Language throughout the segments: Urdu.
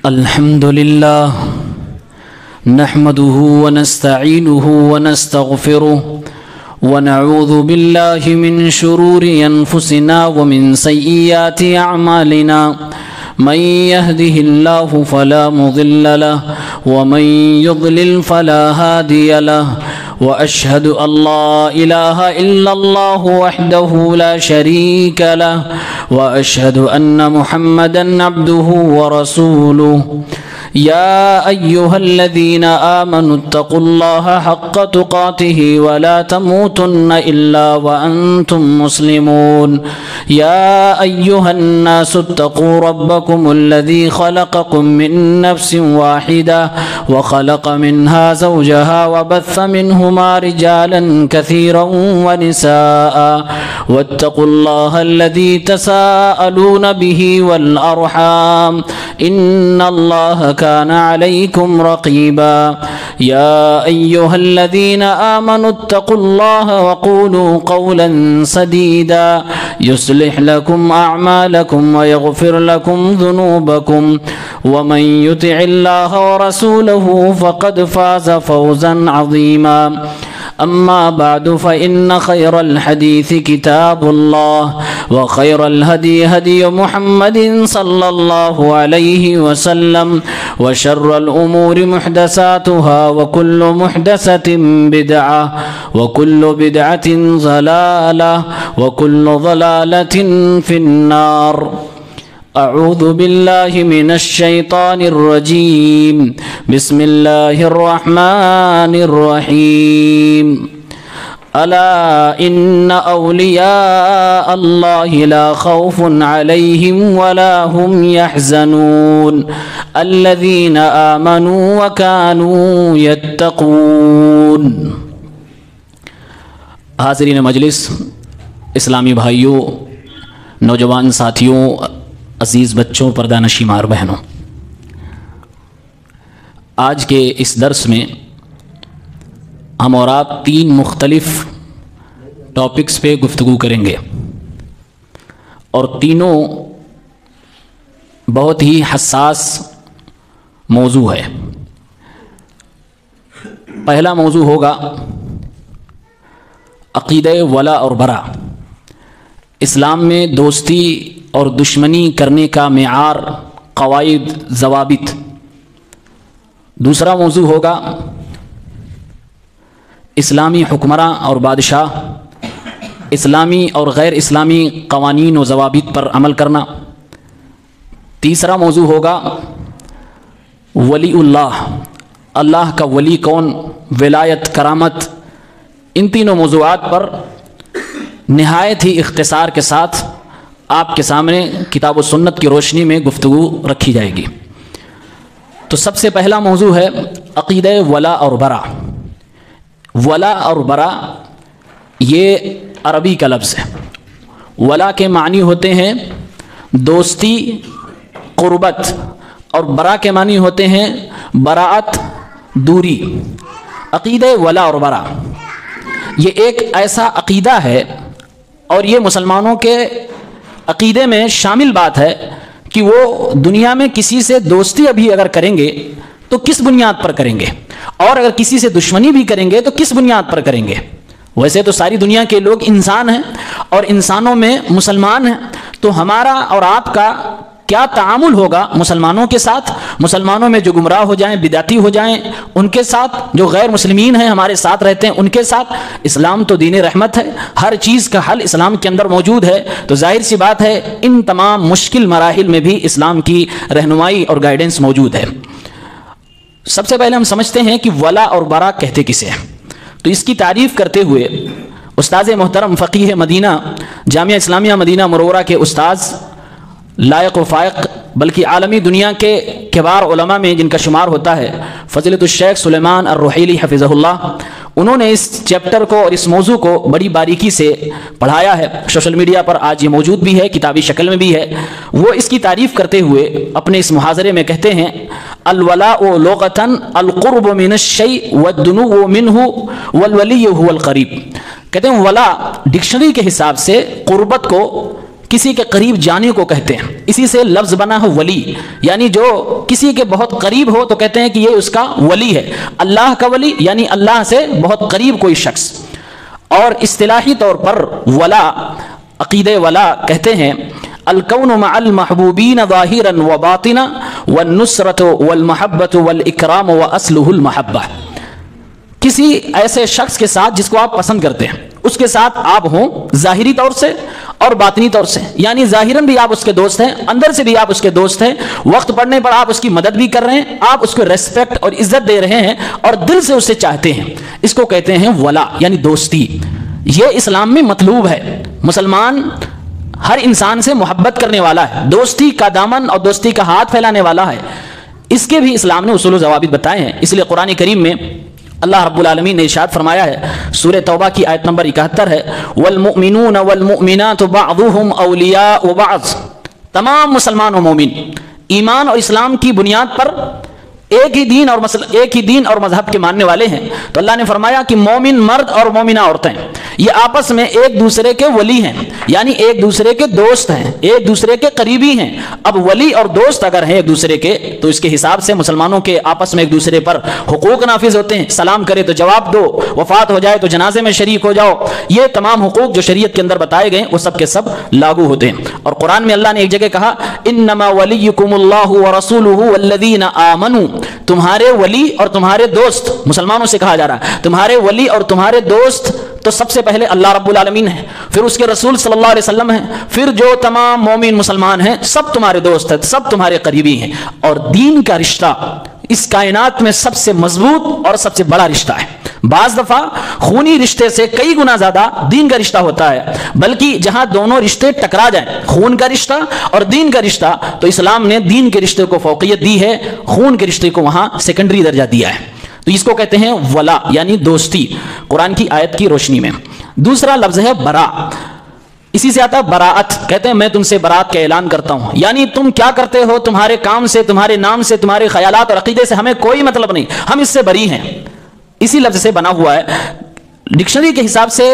الحمد لله نحمده ونستعينه ونستغفره ونعوذ بالله من شرور أنفسنا ومن سيئات أعمالنا من يهده الله فلا مضل له ومن يضلل فلا هادي له وأشهد أن لا إله إلا الله وحده لا شريك له وأشهد أن محمدًا عبده ورسوله يا أيها الذين آمنوا اتقوا الله حق تقاته ولا تموتن إلا وأنتم مسلمون يا أيها الناس اتقوا ربكم الذي خلقكم من نفس واحدة وخلق منها زوجها وبث منهما رجالا كثيرا ونساء واتقوا الله الذي تساءلون به والأرحام إن الله كان عليكم رقيبا يا أيها الذين آمنوا اتقوا الله وقولوا قولا سديدا يصلح لكم أعمالكم ويغفر لكم ذنوبكم ومن يطع الله ورسوله فقد فاز فوزا عظيما أما بعد فإن خير الحديث كتاب الله وخير الهدي هدي محمد صلى الله عليه وسلم وشر الأمور محدثاتها وكل محدثة بدعة وكل بدعة ضلالة وكل ضلالة في النار أعوذ بالله من الشيطان الرجيم بسم الله الرحمن الرحيم ألا إن أولياء الله لا خوف عليهم ولا هم يحزنون الذين آمنوا وكانوا يتقون۔ حاضرین مجلس، اسلامی بھائیوں، نوجوان ساتھیوں، عزیز بچوں، پردہ نشین ماں بہنوں، آج کے اس درس میں ہم اور آپ 3 مختلف ٹاپکس پہ گفتگو کریں گے اور تینوں بہت ہی حساس موضوع ہے۔ پہلا موضوع ہوگا عقیدہ ولا اور برا، اسلام میں دوستی اور دشمنی کرنے کا معیار، قواعد، ضوابط۔ دوسرا موضوع ہوگا اسلامی حکمراں اور بادشاہ، اسلامی اور غیر اسلامی قوانین و ضوابط پر عمل کرنا۔ تیسرا موضوع ہوگا ولی اللہ، اللہ کا ولی کون، ولایت، کرامت۔ ان تینوں موضوعات پر نہایت ہی اختصار کے ساتھ آپ کے سامنے کتاب و سنت کی روشنی میں گفتگو رکھی جائے گی۔ تو سب سے پہلا موضوع ہے عقیدہ ولا اور برا۔ ولا اور برا یہ عربی کا لفظ ہے۔ ولا کے معنی ہوتے ہیں دوستی، قربت، اور برا کے معنی ہوتے ہیں براعت، دوری۔ عقیدہ ولا اور برا یہ ایک ایسا عقیدہ ہے اور یہ مسلمانوں کے عقیدے میں شامل بات ہے کہ وہ دنیا میں کسی سے دوستی ابھی اگر کریں گے تو کس بنیاد پر کریں گے، اور اگر کسی سے دشمنی بھی کریں گے تو کس بنیاد پر کریں گے۔ ویسے تو ساری دنیا کے لوگ انسان ہیں اور انسانوں میں مسلمان ہیں، تو ہمارا اور آپ کا کیا تعامل ہوگا مسلمانوں کے ساتھ، مسلمانوں میں جو گمراہ ہو جائیں، بدعتی ہو جائیں ان کے ساتھ، جو غیر مسلمین ہیں ہمارے ساتھ رہتے ہیں ان کے ساتھ۔ اسلام تو دین رحمت ہے، ہر چیز کا حل اسلام کے اندر موجود ہے، تو ظاہر سی بات ہے ان تمام مشکل مراحل میں بھی اسلام کی رہنمائی اور گائیڈنس موجود ہے۔ سب سے پہلے ہم سمجھتے ہیں کہ ولا اور برا کہتے کسے ہیں، تو اس کی تعریف کرتے ہوئے استاد محترم فقیہ مدینہ، جامعہ اسلامیہ مدینہ منورہ کے استاذ، لائق و فائق بلکہ عالمی دنیا کے کبار علماء میں جن کا شمار ہوتا ہے، فضیلۃ الشیخ سلیمان الرحیلی حفظہ اللہ، انہوں نے اس چیپٹر کو اور اس موضوع کو بڑی باریکی سے پڑھایا ہے۔ سوشل میڈیا پر آج یہ موجود بھی ہے، کتابی شکل میں بھی ہے۔ وہ اس کی تعریف کرتے ہوئے اپنے اس محاضرے میں کہتے ہیں الولاء لغتاً القرب من الشیء والدنو منہ والولی هو القریب۔ کہتے ہیں ولا ڈکشنری کے حساب سے قربت کو کسی کے قریب جانے کو کہتے ہیں، اسی سے لفظ بنا ہے ولی، یعنی جو کسی کے بہت قریب ہو تو کہتے ہیں کہ یہ اس کا ولی ہے۔ اللہ کا ولی یعنی اللہ سے بہت قریب کوئی شخص۔ اور اصطلاحی طور پر ولا، عقیدہ ولا کہتے ہیں الکون مع المحبوبین ظاہرا و باطنا والنصرۃ والمحبۃ والاکرام واصلہ المحبہ، کسی ایسے شخص کے ساتھ جس کو آپ پسند کرتے ہیں اس کے ساتھ آپ ہوں ظاہری طور سے اور باطنی طور سے، یعنی ظاہراً بھی آپ اس کے دوست ہیں، اندر سے بھی آپ اس کے دوست ہیں، وقت پڑنے پر آپ اس کی مدد بھی کر رہے ہیں، آپ اس کو ریسپیکٹ اور عزت دے رہے ہیں اور دل سے اسے چاہتے ہیں، اس کو کہتے ہیں ولا یعنی دوستی۔ یہ اسلام میں مطلوب ہے، مسلمان ہر انسان سے محبت کرنے والا ہے، دوستی کا دامن اور دوستی کا ہاتھ پھیلانے والا ہے، اس کے بھی اسلام نے اصول و ضوابط بتائے ہیں۔ اس لیے قرآن کریم میں اللہ رب العالمین نے ارشاد فرمایا ہے، سورہ توبہ کی آیت نمبر 71 ہے، والمؤمنون والمؤمنات بعضهم اولیاء بعض، تمام مسلمان و مومن ایمان اور اسلام کی بنیاد پر ایک ہی دین اور مذہب کے ماننے والے ہیں، تو اللہ نے فرمایا کہ مومن مرد اور مومنہ عورتیں یہ آپس میں ایک دوسرے کے ولی ہیں، یعنی ایک دوسرے کے دوست ہیں، ایک دوسرے کے قریبی ہیں۔ اب ولی اور دوست اگر ہیں ایک دوسرے کے تو اس کے حساب سے مسلمانوں کے آپس میں ایک دوسرے پر حقوق نافذ ہوتے ہیں، سلام کرے تو جواب دو، وفات ہو جائے تو جنازے میں شریک ہو جاؤ، یہ تمام حقوق جو شریعت کے اندر بتائے گئے وہ سب کے سب لاگو ہوتے ہیں۔ اور قرآن میں اللہ نے ایک جگہ کہا انما ولیکم اللہ ورسولہ والذین آمنوا، تمہارے ولی اور تمہارے دوست، مسلمانوں سے کہا جا رہا ہے تمہارے ولی اور تمہارے دوست تو سب سے پہلے اللہ رب العالمین ہے، پھر اس کے رسول صلی اللہ علیہ وسلم ہیں، پھر جو تمام مومن مسلمان ہیں سب تمہارے دوست ہیں، سب تمہارے قریبی ہیں۔ اور دین کا رشتہ اس کائنات میں سب سے مضبوط اور سب سے بڑا رشتہ ہے۔ بعض دفعہ خونی رشتے سے کئی گنا زیادہ دین کا رشتہ ہوتا ہے، بلکہ جہاں دونوں رشتے ٹکرا جائیں، خون کا رشتہ اور دین کا رشتہ، تو اسلام نے دین کے رشتے کو فوقیت دی ہے، خون کے رشتے کو وہاں سیکنڈری درجہ دیا ہے۔ تو اس کو کہتے ہیں ولا یعنی دوستی، قرآن کی آیت کی روشنی میں۔ دوسرا لفظ ہے برا، اسی سے آتا ہے براءت، کہتے ہیں میں تم سے برات کا اعلان کرتا ہوں، یعنی تم کیا کرتے ہو، تمہارے کام سے، تمہارے نام سے، تمہارے خیالات اور عقیدے سے ہمیں کوئی مطلب نہیں، ہم اس سے بری ہیں۔ اسی لفظ سے بنا ہوا ہے، ڈکشنری کے حساب سے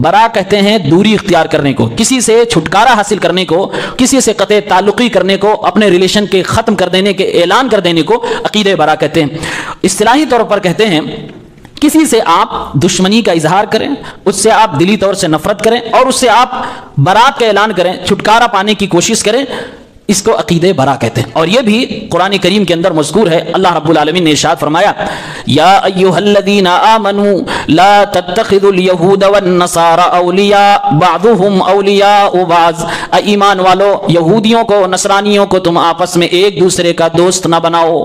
برا کہتے ہیں دوری اختیار کرنے کو، کسی سے چھٹکارا حاصل کرنے کو، کسی سے قطع تعلقی کرنے کو، اپنے ریلیشن کے ختم کر دینے کے، اعلان کر دینے کو عقیدہ برا کہتے ہیں۔ اصطلاحی طور پر کہتے ہیں کسی سے آپ دشمنی کا اظہار کریں، اس سے آپ دلی طور سے نفرت کریں اور اس سے آپ برات کا اعلان کریں، چھٹکارا پانے کی کوشش کریں، اس کو عقیدہ برا کہتے ہیں۔ اور یہ بھی قرآن کریم کے اندر مذکور ہے، اللہ رب العالمین نے ارشاد فرمایا یا ایھا الذین آمنوا لا تتخذوا اليہود والنصارى اولیاء بعضهم اولیاء بعض، اے ایمان والو یہودیوں کو نصرانیوں کو تم آپس میں ایک دوسرے کا دوست نہ بناؤ،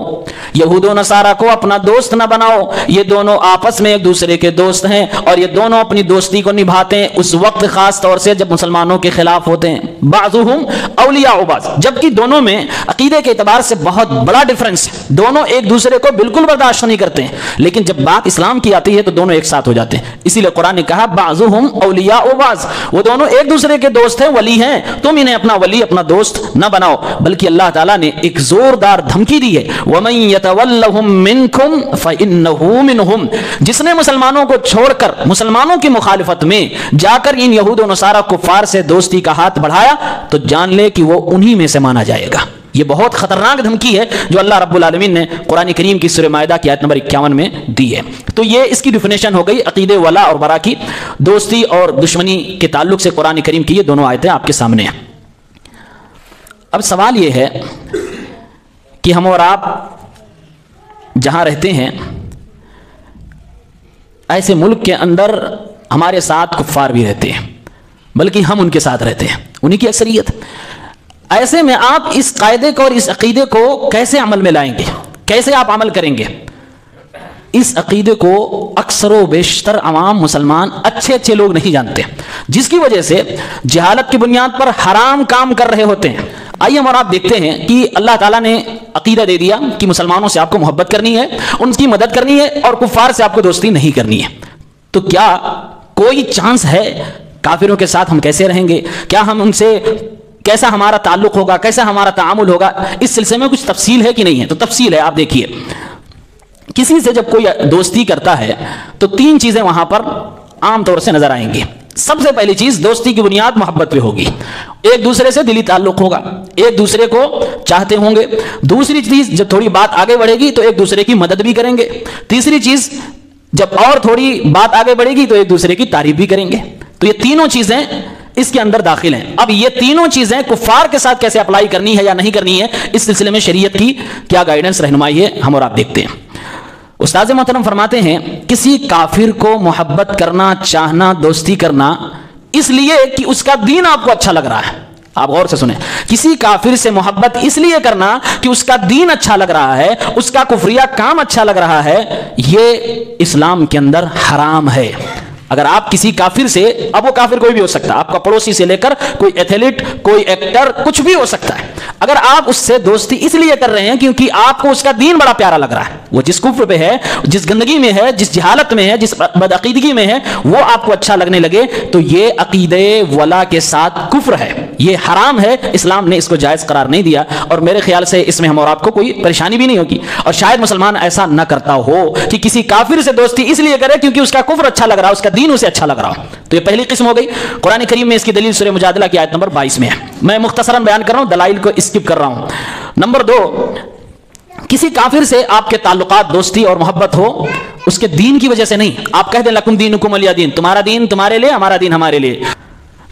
یہود و نصارہ کو اپنا دوست نہ بناؤ، یہ دونوں آپس میں ایک دوسرے کے دوست ہیں اور یہ دونوں اپنی دوستی کو نبھاتے ہیں اس وقت خاص طور سے جب مسلمانوں کے خلاف ہوتے ہیں، بعضهم اولیاء بعض، جبکہ دونوں میں عقیدے کے اعتبار سے بہت بڑا ڈفرنس ہے، دونوں ایک دوسرے کو بالکل برداشت نہیں کرتے ہیں، لیکن جب بات اسلام کی آتی ہے تو دونوں ایک ساتھ ہو جاتے ہیں۔ اسی لیے قرآن نے کہا بعضهم اولیاء بعض، وہ دونوں ایک دوسرے کے دوست ہیں، ولی ہیں، تم انہیں اپنا ولی اپنا دوست نہ بناؤ۔ بلکہ اللہ تعالیٰ نے ایک زوردار دھمکی دی ہے وَمَن يَتَوَلَّهُم مِّنكُمْ فَإِنَّهُ مِنْهُمْ، جس نے مسلمانوں کو چھوڑ کر مسلمانوں کی مخالفت میں جا کر ان یہود و نصارہ کفار سے دوستی کا ہاتھ بڑھایا تو جان لے کہ وہ انہی میں سے مانا جائے گا۔ یہ بہت خطرناک دھمکی ہے جو اللہ رب العالمین نے قرآن کریم کی سورہ مائدہ کی آیت نمبر 51 میں دی ہے۔ تو یہ اس کی ڈیفینیشن ہو گئی عقیدہ ولا اور برا کی، دوستی اور دشمنی کے تعلق سے قرآن کریم کی یہ دونوں آیتیں آپ کے سامنے ہیں۔ اب سوال یہ ہے کہ ہم اور آپ جہاں رہتے ہیں ایسے ملک کے اندر ہمارے ساتھ کفار بھی رہتے ہیں، بلکہ ہم ان کے ساتھ رہتے ہیں، انہی کی اکثریت۔ ایسے میں آپ اس قاعدے کو اور اس عقیدے کو کیسے عمل میں لائیں گے، کیسے آپ عمل کریں گے؟ اس عقیدے کو اکثر و بیشتر عوام مسلمان اچھے لوگ نہیں جانتے، جس کی وجہ سے جہالت کی بنیاد پر حرام کام کر رہے ہوتے ہیں۔ آئیے ہم اور آپ دیکھتے ہیں کہ اللہ تعالیٰ نے عقیدہ دے دیا کہ مسلمانوں سے آپ کو محبت کرنی ہے، ان کی مدد کرنی ہے اور کفار سے آپ کو دوستی نہیں کرنی ہے۔ تو کیا کوئی چانس ہے کافروں کے ساتھ ہم کیسے رہیں گے؟ کیا ہم ان سے کیسا ہمارا تعلق ہوگا، کیسا ہمارا تعامل ہوگا؟ اس سلسلے میں کچھ تفصیل ہے کہ نہیں ہے؟ تو تفصیل ہے، آپ دیکھیے، کسی سے جب کوئی دوستی کرتا ہے تو تین چیزیں وہاں پر عام طور سے نظر آئیں گی۔ سب سے پہلی چیز دوستی کی بنیاد محبت پہ ہوگی، ایک دوسرے سے دلی تعلق ہوگا، ایک دوسرے کو چاہتے ہوں گے۔ دوسری چیز جب تھوڑی بات آگے بڑھے گی تو ایک دوسرے کی مدد بھی کریں گے۔ تیسری چیز جب اور تھوڑی بات آگے بڑھے گی تو ایک دوسرے کی تعریف بھی کریں گے۔ تو یہ تینوں چیزیں اس کے اندر داخل ہیں۔ اب یہ تینوں چیزیں کفار کے ساتھ کیسے اپلائی کرنی ہے یا نہیں کرنی ہے، اس سلسلے میں شریعت کی کیا گائیڈنس رہنمائی ہے، ہم اور آپ دیکھتے ہیں۔ استاد محترم فرماتے ہیں کسی کافر کو محبت کرنا، چاہنا، دوستی کرنا اس لیے کہ اس کا دین آپ کو اچھا لگ رہا ہے۔ آپ غور سے سنیں، کسی کافر سے محبت اس لیے کرنا کہ اس کا دین اچھا لگ رہا ہے، اس کا کفریہ کام اچھا لگ رہا ہے، یہ اسلام کے اندر حرام ہے۔ اگر آپ کسی کافر سے، اب وہ کافر کوئی بھی ہو سکتا ہے، آپ کا پڑوسی سے لے کر کوئی ایتھلیٹ، کوئی ایکٹر، کچھ بھی ہو سکتا ہے، اگر آپ اس سے دوستی اس لیے کر رہے ہیں کیونکہ آپ کو اس کا دین بڑا پیارا لگ رہا ہے، وہ جس کفر پہ ہے، جس گندگی میں ہے، جس جہالت میں ہے، جس بدعقیدگی میں ہے، وہ آپ کو اچھا لگنے لگے، تو یہ عقیدہ ولا کے ساتھ کفر ہے، یہ حرام ہے۔ اسلام نے اس کو جائز قرار نہیں دیا، اور میرے خیال سے اس میں ہم اور آپ کو کوئی پریشانی بھی نہیں ہوگی، اور شاید مسلمان ایسا نہ کرتا ہو کہ کسی کافر سے دوستی اس لیے کرے کیونکہ اس کا کفر اچھا لگ رہا ہے، اس کا دین اسے اچھا لگ رہا ہو۔ تو یہ پہلی قسم ہو گئی۔ قرآن کریم میں اس کی دلیل سورہ مجادلہ کی آیت نمبر 22 میں ہے، میں مختصراً بیان کر رہا ہوں، دلائل کو اسکپ کر رہا ہوں۔ نمبر 2، کسی کافر سے آپ کے تعلقات، دوستی اور محبت ہو اس کے دین کی وجہ سے نہیں۔ آپ کہہ دیں لکم دینکم ولی دین، تمہارا دین تمہارے لیے، ہمارا دین ہمارے لیے،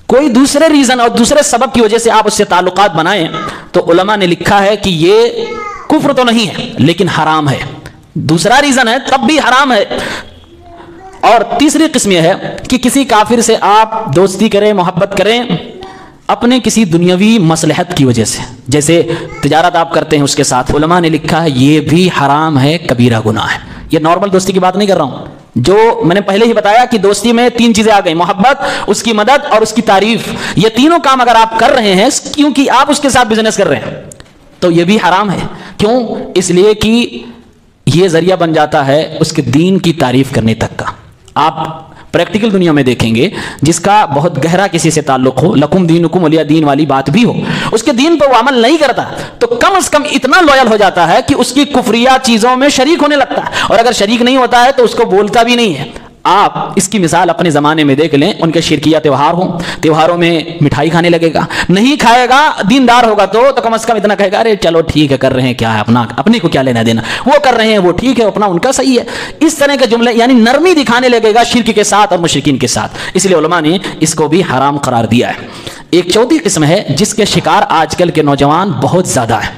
کوئی دوسرے ریزن اور دوسرے سبب کی وجہ سے آپ اس سے تعلقات بنائیں تو علماء نے لکھا ہے کہ یہ کفر تو نہیں ہے لیکن حرام ہے۔ دوسرا ریزن ہے تب بھی حرام ہے۔ اور تیسری قسم یہ ہے کہ کسی کافر سے آپ دوستی کریں، محبت کریں اپنے کسی دنیاوی مصلحت کی وجہ سے، جیسے تجارت آپ کرتے ہیں اس کے ساتھ، علماء نے لکھا ہے یہ بھی حرام ہے، کبیرہ گناہ ہے۔ یہ نارمل دوستی کی بات نہیں کر رہا ہوں، جو میں نے پہلے ہی بتایا کہ دوستی میں 3 چیزیں آ گئی، محبت، اس کی مدد اور اس کی تعریف۔ یہ تینوں کام اگر آپ کر رہے ہیں کیونکہ آپ اس کے ساتھ بزنس کر رہے ہیں تو یہ بھی حرام ہے۔ کیوں؟ اس لیے کہ یہ ذریعہ بن جاتا ہے اس کے دین کی تعریف کرنے تک کا۔ آپ پریکٹیکل دنیا میں دیکھیں گے جس کا بہت گہرا کسی سے تعلق ہو، لکم دینکم ولی دین والی بات بھی ہو، اس کے دین پر وہ عمل نہیں کرتا تو کم از کم اتنا لویل ہو جاتا ہے کہ اس کی کفریہ چیزوں میں شریک ہونے لگتا ہے، اور اگر شریک نہیں ہوتا ہے تو اس کو بولتا بھی نہیں ہے۔ آپ اس کی مثال اپنے زمانے میں دیکھ لیں، ان کے شرکیہ تہوار ہوں، تہواروں میں مٹھائی کھانے لگے گا، نہیں کھائے گا، دیندار ہوگا تو کم از کم اتنا کہے گا ارے چلو ٹھیک ہے، کر رہے ہیں کیا ہے، اپنے کو کیا لینا دینا، وہ کر رہے ہیں وہ ٹھیک ہے، اپنا ان کا صحیح ہے۔ اس طرح کے جملے یعنی نرمی دکھانے لگے گا شرک کے ساتھ اور مشرکین کے ساتھ، اس لیے علماء نے اس کو بھی حرام قرار دیا ہے۔ ایک چوتھی قسم ہے جس کے شکار آج کل کے نوجوان بہت زیادہ ہے۔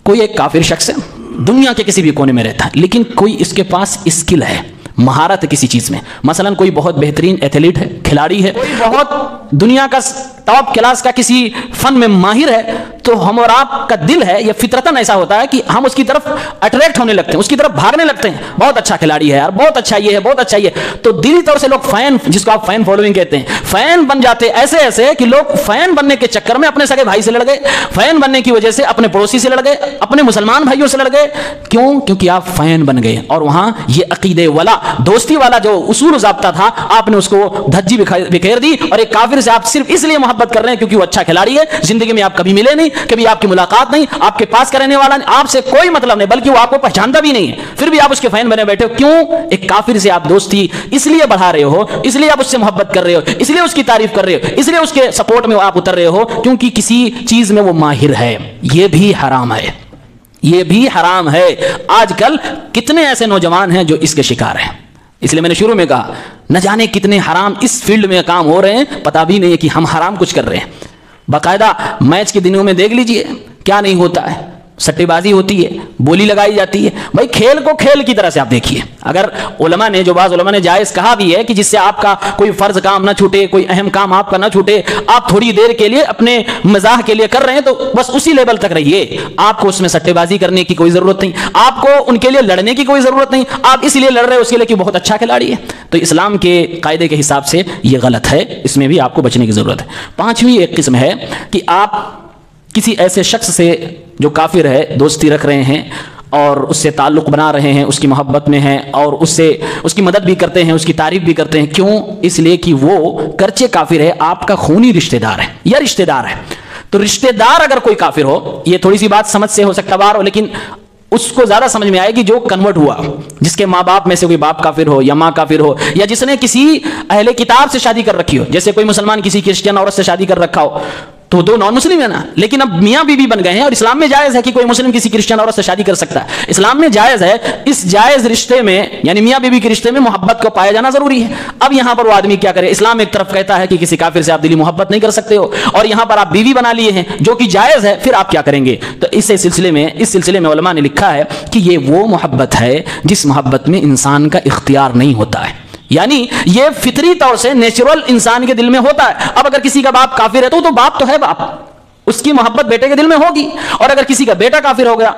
کوئی ایک کافر شخص ہے، دنیا کے کسی بھی کونے میں رہتا ہے، لیکن کوئی اس کے پاس اسکل ہے، مہارت ہے کسی چیز میں، مثلا کوئی بہت بہترین ایتھلیٹ ہے، کھلاڑی ہے، کوئی بہت دنیا کا ٹاپ کلاس کا کسی فن میں ماہر ہے، تو ہم اور آپ کا دل ہے یہ فطرتاً ایسا ہوتا ہے کہ ہم اس کی طرف اٹریکٹ ہونے لگتے ہیں، اس کی طرف بھاگنے لگتے ہیں، بہت اچھا کھلاڑی ہے یار، بہت اچھا یہ ہے، بہت اچھا یہ، تو دلی طور سے لوگ فین، جس کو آپ فین فالوئنگ کہتے ہیں، فین بن جاتے ایسے ایسے کہ لوگ فین بننے کے چکر میں اپنے سگے بھائی سے لڑ گئے، فین بننے کی وجہ سے اپنے پڑوسی سے لڑ گئے، اپنے مسلمان بھائیوں سے لڑ گئے۔ کیوں؟ کیونکہ آپ فین بن گئے، اور وہاں یہ عقیدے والا، دوستی والا جو اصول و ضابطہ تھا آپ نے اس کو دھجی بکھیر دی، اور ایک کافر سے آپ صرف اس لیے محبت کر رہے ہیں کیونکہ وہ اچھا کھلاڑی ہے، زندگی میں آپ کبھی ملے نہیں، کبھی آپ کی ملاقات نہیں، آپ کے پاس کا رہنے والا نہیں، آپ سے کوئی مطلب نہیں، بلکہ وہ آپ کو پہچانتا بھی نہیں ہے، پھر بھی آپ اس کے فین بنے بیٹھے ہو۔ کیوں؟ ایک کافر سے آپ دوستی اس لیے بڑھا رہے ہو، اس لیے آپ اس سے محبت کر رہے ہو، اس لیے اس کی تعریف کر رہے ہو، اس لیے اس کے سپورٹ میں آپ اتر رہے ہو کیونکہ کسی چیز میں وہ ماہر ہے۔ یہ بھی حرام ہے، یہ بھی حرام ہے۔ آج کل کتنے ایسے نوجوان ہیں جو اس کے شکار ہیں، اس لیے میں نے شروع میں کہا نہ جانے کتنے حرام اس فیلڈ میں کام ہو رہے ہیں، پتہ بھی نہیں ہے کہ ہم حرام کچھ کر رہے ہیں۔ باقاعدہ میچ کے دنوں میں دیکھ لیجئے کیا نہیں ہوتا ہے، سٹے بازی ہوتی ہے، بولی لگائی جاتی ہے۔ بھائی کھیل کو کھیل کی طرح سے آپ دیکھیے، اگر علماء نے، جو بعض علماء نے جائز کہا بھی ہے کہ جس سے آپ کا کوئی فرض کام نہ چھوٹے، کوئی اہم کام آپ کا نہ چھوٹے، آپ تھوڑی دیر کے لیے اپنے مزاح کے لیے کر رہے ہیں تو بس اسی لیول تک رہیے، آپ کو اس میں سٹے بازی کرنے کی کوئی ضرورت نہیں، آپ کو ان کے لیے لڑنے کی کوئی ضرورت نہیں، آپ اس لیے لڑ رہے ہیں اس کے لیے کہ بہت اچھا کھلاڑی ہے۔ تو اسلام کے قاعدے کے حساب سے یہ غلط ہے، اس میں بھی آپ کو بچنے کی ضرورت ہے۔ پانچویں ایک قسم ہے کہ آپ کسی ایسے شخص سے جو کافر ہے دوستی رکھ رہے ہیں اور اس سے تعلق بنا رہے ہیں، اس کی محبت میں ہیں اور اس کی مدد بھی کرتے ہیں، اس کی تعریف بھی کرتے ہیں۔ کیوں؟ اس لیے کہ وہ گرچہ کافر ہے آپ کا خونی رشتہ دار ہے یا رشتہ دار ہے۔ تو رشتہ دار اگر کوئی کافر ہو، یہ تھوڑی سی بات سمجھ سے ہو سکتا بار ہو، لیکن اس کو زیادہ سمجھ میں آئے گی جو کنورٹ ہوا، جس کے ماں باپ میں سے کوئی باپ کافر ہو یا ماں کافر ہو، یا جس نے کسی اہل کتاب سے شادی کر رکھی ہو، جیسے کوئی مسلمان کسی کرسچن عورت سے شادی کر رکھا ہو تو دو نان مسلم ہے نا، لیکن اب میاں بیوی بن گئے ہیں، اور اسلام میں جائز ہے کہ کوئی مسلم کسی کرسچن عورت سے شادی کر سکتا ہے، اسلام میں جائز ہے۔ اس جائز رشتے میں یعنی میاں بیوی کے رشتے میں محبت کو پایا جانا ضروری ہے۔ اب یہاں پر وہ آدمی کیا کرے؟ اسلام ایک طرف کہتا ہے کہ کسی کافر سے آپ دلی محبت نہیں کر سکتے ہو، اور یہاں پر آپ بیوی بنا لیے ہیں جو کہ جائز ہے، پھر آپ کیا کریں گے؟ تو اس سلسلے میں علماء نے لکھا ہے کہ یہ وہ محبت ہے جس محبت میں انسان کا اختیار نہیں ہوتا ہے، یعنی یہ فطری طور سے نیچرل انسان کے دل میں ہوتا ہے۔ اب اگر کسی کا باپ کافر ہے تو باپ تو ہے باپ، اس کی محبت بیٹے کے دل میں ہوگی، اور اگر کسی کا بیٹا کافر ہو گیا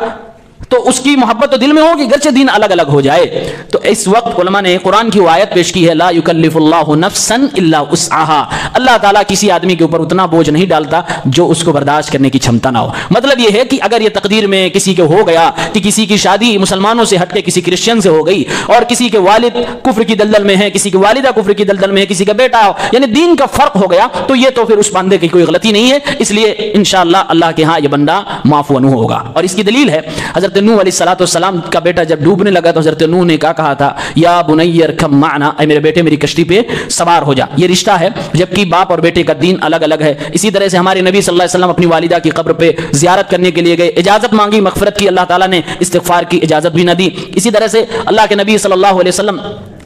تو اس کی محبت تو دل میں ہوگی، گرچہ دین الگ الگ ہو جائے۔ تو اس وقت علماء نے قرآن کی وہ آیت پیش کی ہے، لا یکلف اللہ نفسا الا وسعها، اللہ تعالیٰ کسی آدمی کے اوپر اتنا بوجھ نہیں ڈالتا جو اس کو برداشت کرنے کی چھمتا نہ ہو۔ مطلب یہ ہے کہ اگر یہ تقدیر میں کسی کے ہو گیا کہ کسی کی شادی مسلمانوں سے ہٹ کے کسی کرسچن سے ہو گئی، اور کسی کے والد کفر کی دلدل میں ہے، کسی کی والدہ کفر کی دلدل میں ہے، کسی کا بیٹا ہو، یعنی دین کا فرق ہو گیا، تو یہ تو پھر اس بندے کی کوئی غلطی نہیں ہے، اس لیے انشاءاللہ اللہ کے ہاں یہ بندہ معاف و عنہ ہوگا۔ اور اس کی دلیل ہے حضرت نوح علیہ السلام کا بیٹا جب ڈوبنے لگا تو حضرت نوح نے کیا کہا تھا؟ یا بنی ارکب معنا، اے میرے بیٹے میری کشتی پہ سوار ہو جا۔ یہ رشتہ ہے، جبکہ باپ اور بیٹے کا دین الگ الگ ہے۔ اسی طرح سے ہمارے نبی صلی اللہ علیہ وسلم اپنی والدہ کی قبر پہ زیارت کرنے کے لیے گئے، اجازت مانگی، مغفرت کی، اللہ تعالیٰ نے استغفار کی اجازت بھی نہ دی۔ اسی طرح سے اللہ کے نبی صلی اللہ علیہ وسلم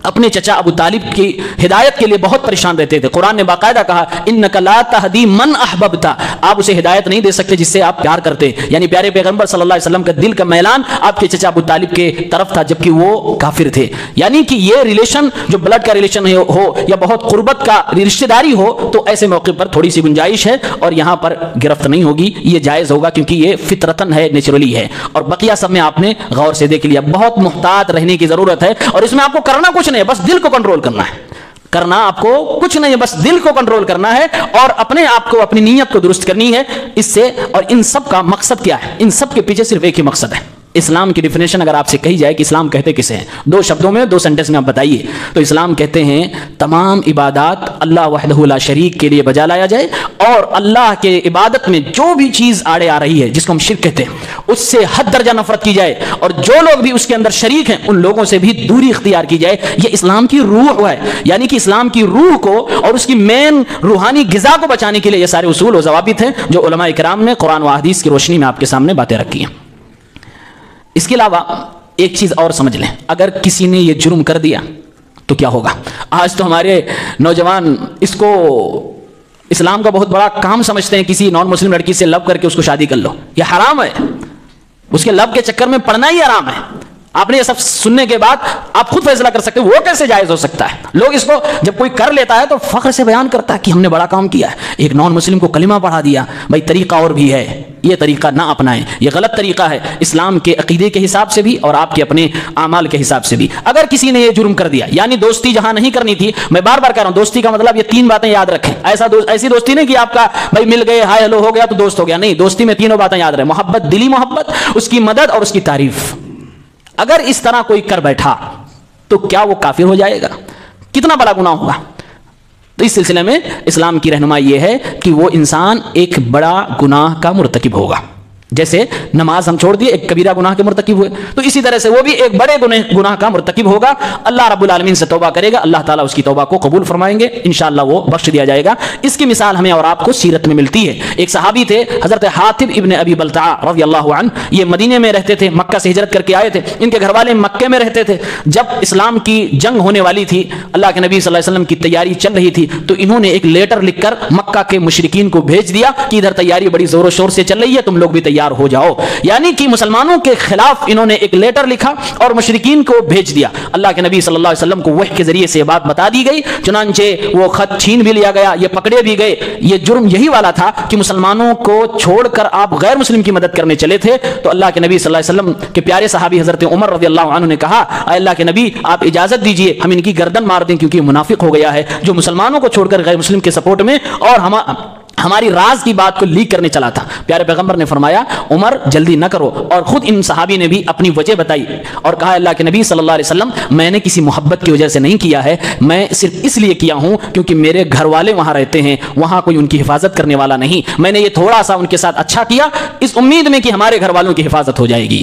اپنے چچا ابو طالب کی ہدایت کے لیے بہت پریشان رہتے تھے۔ قرآن نے باقاعدہ کہا انک لا تہدی من احببت، آپ اسے ہدایت نہیں دے سکتے جس سے آپ پیار کرتے، یعنی پیارے پیغمبر صلی اللہ علیہ وسلم کا دل کا میلان آپ کے چچا ابو طالب کے طرف تھا، جبکہ وہ کافر تھے۔ یعنی کہ یہ ریلیشن جو بلڈ کا ریلیشن ہو یا بہت قربت کا رشتہ داری ہو تو ایسے موقع پر تھوڑی سی گنجائش ہے، اور یہاں پر گرفت نہیں ہوگی، یہ جائز ہوگا کیونکہ یہ فطرتاً ہے، نیچرلی ہے۔ اور بقیہ سب میں آپ نے غور سے دیکھ لیا، بہت محتاط رہنے کی ضرورت ہے، اور اس میں آپ کو کرنا کچھ نہیں، بس دل کو کنٹرول کرنا ہے، کرنا آپ کو کچھ نہیں ہے، بس دل کو کنٹرول کرنا ہے، اور اپنے آپ کو اپنی نیت کو درست کرنی ہے اس سے۔ اور ان سب کا مقصد کیا ہے؟ ان سب کے پیچھے صرف ایک ہی مقصد ہے۔ اسلام کی ڈیفینیشن اگر آپ سے کہی جائے کہ اسلام کہتے کسے ہیں، دو شبدوں میں، دو سینٹنس میں آپ بتائیے، تو اسلام کہتے ہیں تمام عبادات اللہ وحدہ لا شریک کے لیے بجا لایا جائے، اور اللہ کے عبادت میں جو بھی چیز آڑے آ رہی ہے جس کو ہم شرک کہتے ہیں اس سے حد درجہ نفرت کی جائے، اور جو لوگ بھی اس کے اندر شریک ہیں ان لوگوں سے بھی دوری اختیار کی جائے۔ یہ اسلام کی روح ہے، یعنی کہ اسلام کی روح کو اور اس کی مین روحانی غذا کو بچانے کے لیے یہ سارے اصول و ضوابط ہیں جو علماء کرام نے قرآن و حدیث کی روشنی میں آپ کے سامنے باتیں رکھی ہیں۔ اس کے علاوہ ایک چیز اور سمجھ لیں، اگر کسی نے یہ جرم کر دیا تو کیا ہوگا؟ آج تو ہمارے نوجوان اس کو اسلام کا بہت بڑا کام سمجھتے ہیں، کسی نان مسلم لڑکی سے لو کر کے اس کو شادی کر لو، یہ حرام ہے، اس کے لو کے چکر میں پڑنا ہی حرام ہے۔ آپ نے یہ سب سننے کے بعد آپ خود فیصلہ کر سکتے ہیں وہ کیسے جائز ہو سکتا ہے۔ لوگ اس کو جب کوئی کر لیتا ہے تو فخر سے بیان کرتا ہے کہ ہم نے بڑا کام کیا ہے، ایک نان مسلم کو کلمہ پڑھا دیا۔ بھائی طریقہ اور بھی ہے، یہ طریقہ نہ اپنائیں، یہ غلط طریقہ ہے اسلام کے عقیدے کے حساب سے بھی اور آپ کے اپنے اعمال کے حساب سے بھی۔ اگر کسی نے یہ جرم کر دیا، یعنی دوستی جہاں نہیں کرنی تھی، میں بار بار کہہ رہا ہوں دوستی کا مطلب یہ تین باتیں یاد رکھیں۔ ایسی دوستی نہیں کہ آپ کا بھائی مل گئے ہائے ہلو ہو گیا تو دوست ہو گیا، نہیں، دوستی میں تینوں باتیں یاد رہیں، محبت، دلی محبت، اس کی مدد اور اس کی تعریف۔ اگر اس طرح کوئی کر بیٹھا تو کیا وہ کافر ہو جائے گا؟ کتنا بڑا گناہ ہوگا؟ تو اس سلسلے میں اسلام کی رہنمائی یہ ہے کہ وہ انسان ایک بڑا گناہ کا مرتکب ہوگا۔ جیسے نماز ہم چھوڑ دیے ایک کبیرہ گناہ کے مرتکب ہوئے، تو اسی طرح سے وہ بھی ایک بڑے گناہ کا مرتکب ہوگا۔ اللہ رب العالمین سے توبہ کرے گا، اللہ تعالیٰ اس کی توبہ کو قبول فرمائیں گے، انشاءاللہ وہ بخش دیا جائے گا۔ اس کی مثال ہمیں اور آپ کو سیرت میں ملتی ہے۔ ایک صحابی تھے حضرت حاطب ابن ابی بلتعہ رضی اللہ عنہ، یہ مدینے میں رہتے تھے، مکہ سے ہجرت کر کے آئے تھے، ان کے گھر والے مکے میں رہتے تھے۔ جب اسلام کی جنگ ہونے والی تھی، اللہ کے نبی صلی اللہ علیہ وسلم کی تیاری چل رہی تھی، تو انہوں نے ایک لیٹر لکھ کر مکہ کے مشرکین کو بھیج دیا کہ ادھر تیاری بڑی زور و شور سے چل رہی ہے، تم لوگ بھی تیار ہو جاؤ۔ یعنی کہ مسلمانوں کے خلاف انہوں نے ایک لیٹر لکھا اور مشرکین کو بھیج دیا۔ اللہ کے نبی صلی اللہ علیہ وسلم کو وحی کے ذریعے سے یہ بات بتا دی گئی، چنانچہ وہ خط چھین بھی لیا گیا، یہ پکڑے بھی گئے۔ یہ جرم یہی والا تھا کہ مسلمانوں کو چھوڑ کر آپ غیر مسلم کی مدد کرنے چلے تھے۔ تو اللہ کے نبی صلی اللہ علیہ وسلم کے پیارے صحابی حضرت عمر رضی اللہ عنہ نے کہا، اے اللہ کے نبی آپ اجازت دیجئے ہم ان کی گردن مار دیں، کیونکہ یہ منافق ہو گیا ہے جو مسلمانوں کو چھوڑ کر غیر مسلم کے سپورٹ میں اور ہماری راز کی بات کو لیک کرنے چلا تھا۔ پیارے پیغمبر نے فرمایا عمر جلدی نہ کرو، اور خود ان صحابی نے بھی اپنی وجہ بتائی اور کہا اللہ کے نبی صلی اللہ علیہ وسلم میں نے کسی محبت کی وجہ سے نہیں کیا ہے، میں صرف اس لیے کیا ہوں کیونکہ میرے گھر والے وہاں رہتے ہیں، وہاں کوئی ان کی حفاظت کرنے والا نہیں، میں نے یہ تھوڑا سا ان کے ساتھ اچھا کیا اس امید میں کہ ہمارے گھر والوں کی حفاظت ہو جائے گی۔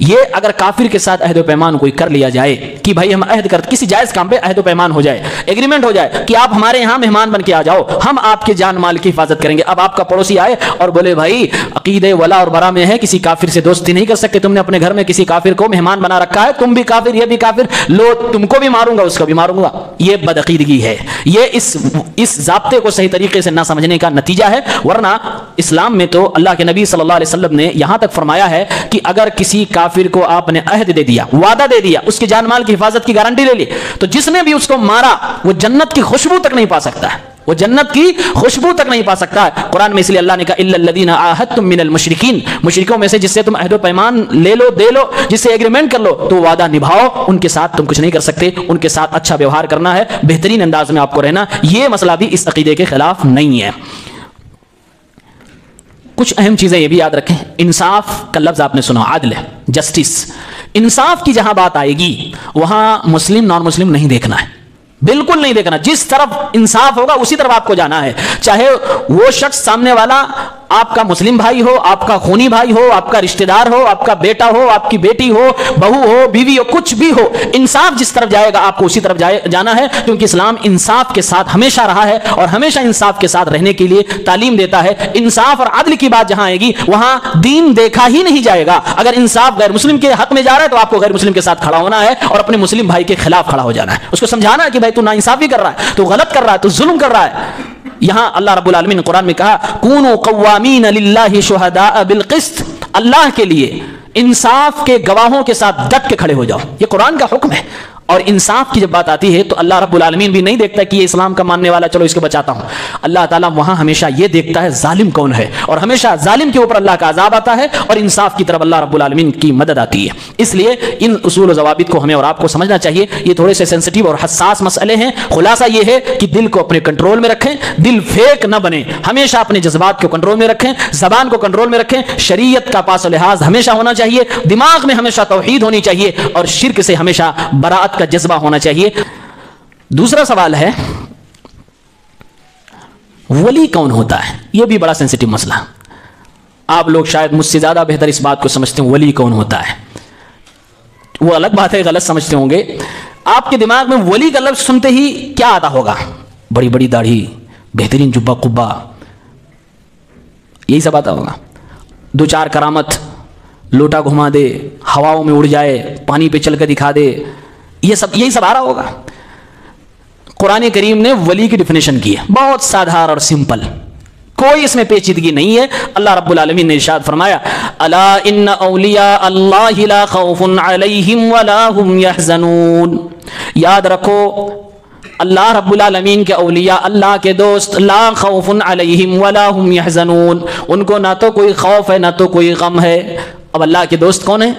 یہ اگر کافر کے ساتھ عہد و پیمان کوئی کر لیا جائے کہ بھائی ہم عہد کرتے، کسی جائز کام پہ عہد و پیمان ہو جائے، ایگریمنٹ ہو جائے کہ آپ ہمارے یہاں مہمان بن کے آ جاؤ، ہم آپ کے جان مال کی حفاظت کریں گے۔ اب آپ کا پڑوسی آئے اور بولے بھائی عقیدے ولا اور برا میں ہے، کسی کافر سے دوستی نہیں کر سکتے، تم نے اپنے گھر میں کسی کافر کو مہمان بنا رکھا ہے، تم بھی کافر یہ بھی کافر، لو تم کو بھی ماروں گا اس کو بھی ماروں گا، یہ بدعقیدگی ہے، یہ اس ضابطے کو صحیح طریقے سے نہ سمجھنے کا نتیجہ ہے۔ ورنہ اسلام میں تو اللہ کے نبی صلی اللہ علیہ وسلم نے یہاں تک فرمایا ہے کہ اگر کسی کافر کو آپ نے عہد دے دیا، وعدہ دے دیا، اس کے جان مال کی حفاظت کی گارنٹی لے لی، تو جس نے بھی اس کو مارا وہ جنت کی خوشبو تک نہیں پا سکتا ہے، وہ جنت کی خوشبو تک نہیں پا سکتا ہے۔ قرآن میں اس لیے اللہ نے کہا الا الذین عاہدتم من المشرکین، مشرکوں میں سے جس سے تم عہد و پیمان لے لو، دے لو، جس سے ایگریمنٹ کر لو، تو وعدہ نبھاؤ، ان کے ساتھ تم کچھ نہیں کر سکتے، ان کے ساتھ اچھا ویوہار کرنا ہے، بہترین انداز میں آپ کو رہنا۔ یہ مسئلہ بھی اس عقیدے کے خلاف نہیں ہے۔ کچھ اہم چیزیں یہ بھی یاد رکھیں، انصاف کا لفظ آپ نے سنا، عدل، جسٹس، انصاف کی جہاں بات آئے گی وہاں مسلم نان مسلم نہیں دیکھنا ہے، بالکل نہیں دیکھنا، جس طرف انصاف ہوگا اسی طرف آپ کو جانا ہے، چاہے وہ شخص سامنے والا آپ کا مسلم بھائی ہو، آپ کا خونی بھائی ہو، آپ کا رشتہ دار ہو، آپ کا بیٹا ہو، آپ کی بیٹی ہو، بہو ہو، بیوی ہو، کچھ بھی ہو، انصاف جس طرف جائے گا آپ کو اسی طرف جانا ہے، کیونکہ اسلام انصاف کے ساتھ ہمیشہ رہا ہے اور ہمیشہ انصاف کے ساتھ رہنے کے لیے تعلیم دیتا ہے۔ انصاف اور عدل کی بات جہاں آئے گی وہاں دین دیکھا ہی نہیں جائے گا۔ اگر انصاف غیر مسلم کے حق میں جا رہا ہے تو آپ کو غیر مسلم کے ساتھ کھڑا ہونا ہے اور اپنے مسلم بھائی کے خلاف کھڑا ہو جانا ہے، اس کو سمجھانا ہے کہ بھائی تو ناانصافی کر رہا ہے، تو غلط کر رہا ہے، تو ظلم کر رہا ہے۔ یہاں اللہ رب العالمین نے قرآن میں کہا کونوا قوامین للہ شہداء بالقسط، اللہ کے لیے انصاف کے گواہوں کے ساتھ ڈٹ کے کھڑے ہو جاؤ، یہ قرآن کا حکم ہے۔ اور انصاف کی جب بات آتی ہے تو اللہ رب العالمین بھی نہیں دیکھتا کہ یہ اسلام کا ماننے والا چلو اس کو بچاتا ہوں، اللہ تعالیٰ وہاں ہمیشہ یہ دیکھتا ہے ظالم کون ہے، اور ہمیشہ ظالم کے اوپر اللہ کا عذاب آتا ہے اور انصاف کی طرف اللہ رب العالمین کی مدد آتی ہے۔ اس لیے ان اصول و ضوابط کو ہمیں اور آپ کو سمجھنا چاہیے، یہ تھوڑے سے سینسٹیو اور حساس مسئلے ہیں۔ خلاصہ یہ ہے کہ دل کو اپنے کنٹرول میں رکھیں، دل فیک نہ بنے، ہمیشہ اپنے جذبات کو کنٹرول میں رکھیں، زبان کو کنٹرول میں رکھیں، شریعت کا پاس و لحاظ ہمیشہ ہونا چاہیے، دماغ میں ہمیشہ توحید ہونی چاہیے اور شرک سے ہمیشہ براءت کا جذبہ ہونا چاہیے۔ دوسرا سوال ہے ولی کون ہوتا ہے، یہ بھی بڑا سینسٹیو مسئلہ، آپ لوگ شاید مجھ سے زیادہ بہتر اس بات کو سمجھتے ہیں ولی کون ہوتا ہے، وہ الگ بات ہے غلط سمجھتے ہوں گے۔ آپ کے دماغ میں ولی کا لفظ سنتے ہی کیا آتا ہوگا؟ بڑی بڑی داڑھی، بہترین جبہ قبہ، یہی سب آتا ہوگا، دو چار کرامت، لوٹا گھما دے، ہواؤں میں اڑ جائے، پانی پہ چل کے دکھا دے، یہی سب آ رہا ہوگا۔ قرآن کریم نے ولی کی ڈیفینیشن کی ہے، بہت سادھار اور سمپل، کوئی اس میں پیچیدگی نہیں ہے۔ اللہ رب العالمین نے ارشاد فرمایا الا ان اولیاء اللہ لا خوف علیہم ولا هم يحزنون، یاد رکھو اللہ رب العالمین کے اولیاء، اللہ کے دوست، لا خوف علیہم ولا هم يحزنون، ان کو نہ تو کوئی خوف ہے نہ تو کوئی غم ہے۔ اب اللہ کے دوست کون ہیں؟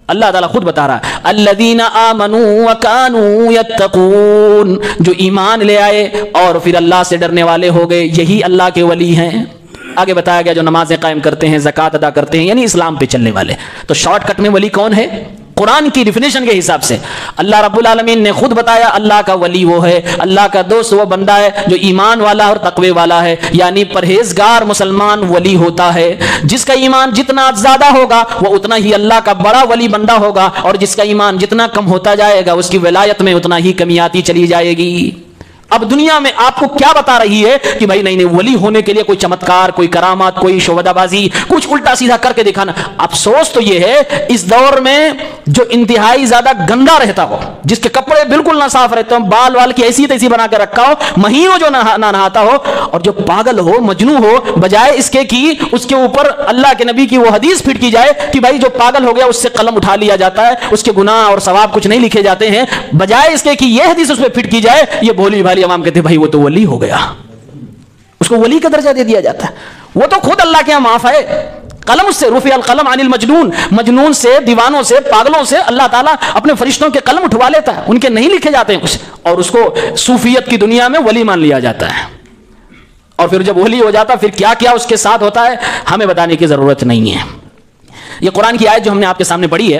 اللہ تعالیٰ خود بتا رہا ہے الذین آمنوا وکانوا یتقون، جو ایمان لے آئے اور پھر اللہ سے ڈرنے والے ہو گئے، یہی اللہ کے ولی ہیں۔ آگے بتایا گیا جو نمازیں قائم کرتے ہیں، زکوٰۃ ادا کرتے ہیں، یعنی اسلام پہ چلنے والے۔ تو شارٹ کٹ میں ولی کون ہے؟ قرآن کی ڈیفینیشن کے حساب سے اللہ رب العالمین نے خود بتایا اللہ کا ولی وہ ہے، اللہ کا دوست وہ بندہ ہے جو ایمان والا اور تقوی والا ہے، یعنی پرہیزگار مسلمان ولی ہوتا ہے۔ جس کا ایمان جتنا زیادہ ہوگا وہ اتنا ہی اللہ کا بڑا ولی بندہ ہوگا، اور جس کا ایمان جتنا کم ہوتا جائے گا اس کی ولایت میں اتنا ہی کمی آتی چلی جائے گی۔ اب دنیا میں آپ کو کیا بتا رہی ہے کہ بھائی نہیں ولی ہونے کے لیے کوئی چمتکار، کوئی کرامات، کوئی شعبدہ بازی، کچھ الٹا سیدھا کر کے دکھانا۔ افسوس تو یہ ہے اس دور میں جو انتہائی زیادہ گندا رہتا ہو، جس کے کپڑے بالکل نہ صاف رہتے ہوں، بال وال کی ایسی تیسی بنا کے رکھا ہو، مہینوں جو نہ نہاتا ہو، اور جو پاگل ہو، مجنوں ہو، بجائے اس کے کہ اس کے اوپر اللہ کے نبی کی وہ حدیث پھٹ کی جائے کہ بھائی جو پاگل ہو گیا اس سے قلم اٹھا لیا جاتا ہے، اس کے گناہ اور ثواب کچھ نہیں لکھے جاتے ہیں، بجائے اس کے کہ یہ حدیث اس پہ پھٹ کی جائے، یہ بھولی بھالی عوام کہتے بھائی وہ تو ولی ہو گیا، اس کو ولی کا درجہ دے دیا جاتا ہے، وہ تو خود اللہ کے یہاں معاف ہے۔ قلم اس سے رفع القلم عن المجنون، مجنون سے، دیوانوں سے، پاگلوں سے اللہ تعالیٰ اپنے فرشتوں کے قلم اٹھوا لیتا ہے، ان کے نہیں لکھے جاتے ہیں کچھ، اور اس کو صوفیت کی دنیا میں ولی مان لیا جاتا ہے۔ اور پھر جب ولی ہو جاتا ہے پھر کیا کیا اس کے ساتھ ہوتا ہے ہمیں بتانے کی ضرورت نہیں ہے۔ یہ قرآن کی آیت جو ہم نے آپ کے سامنے پڑھی ہے،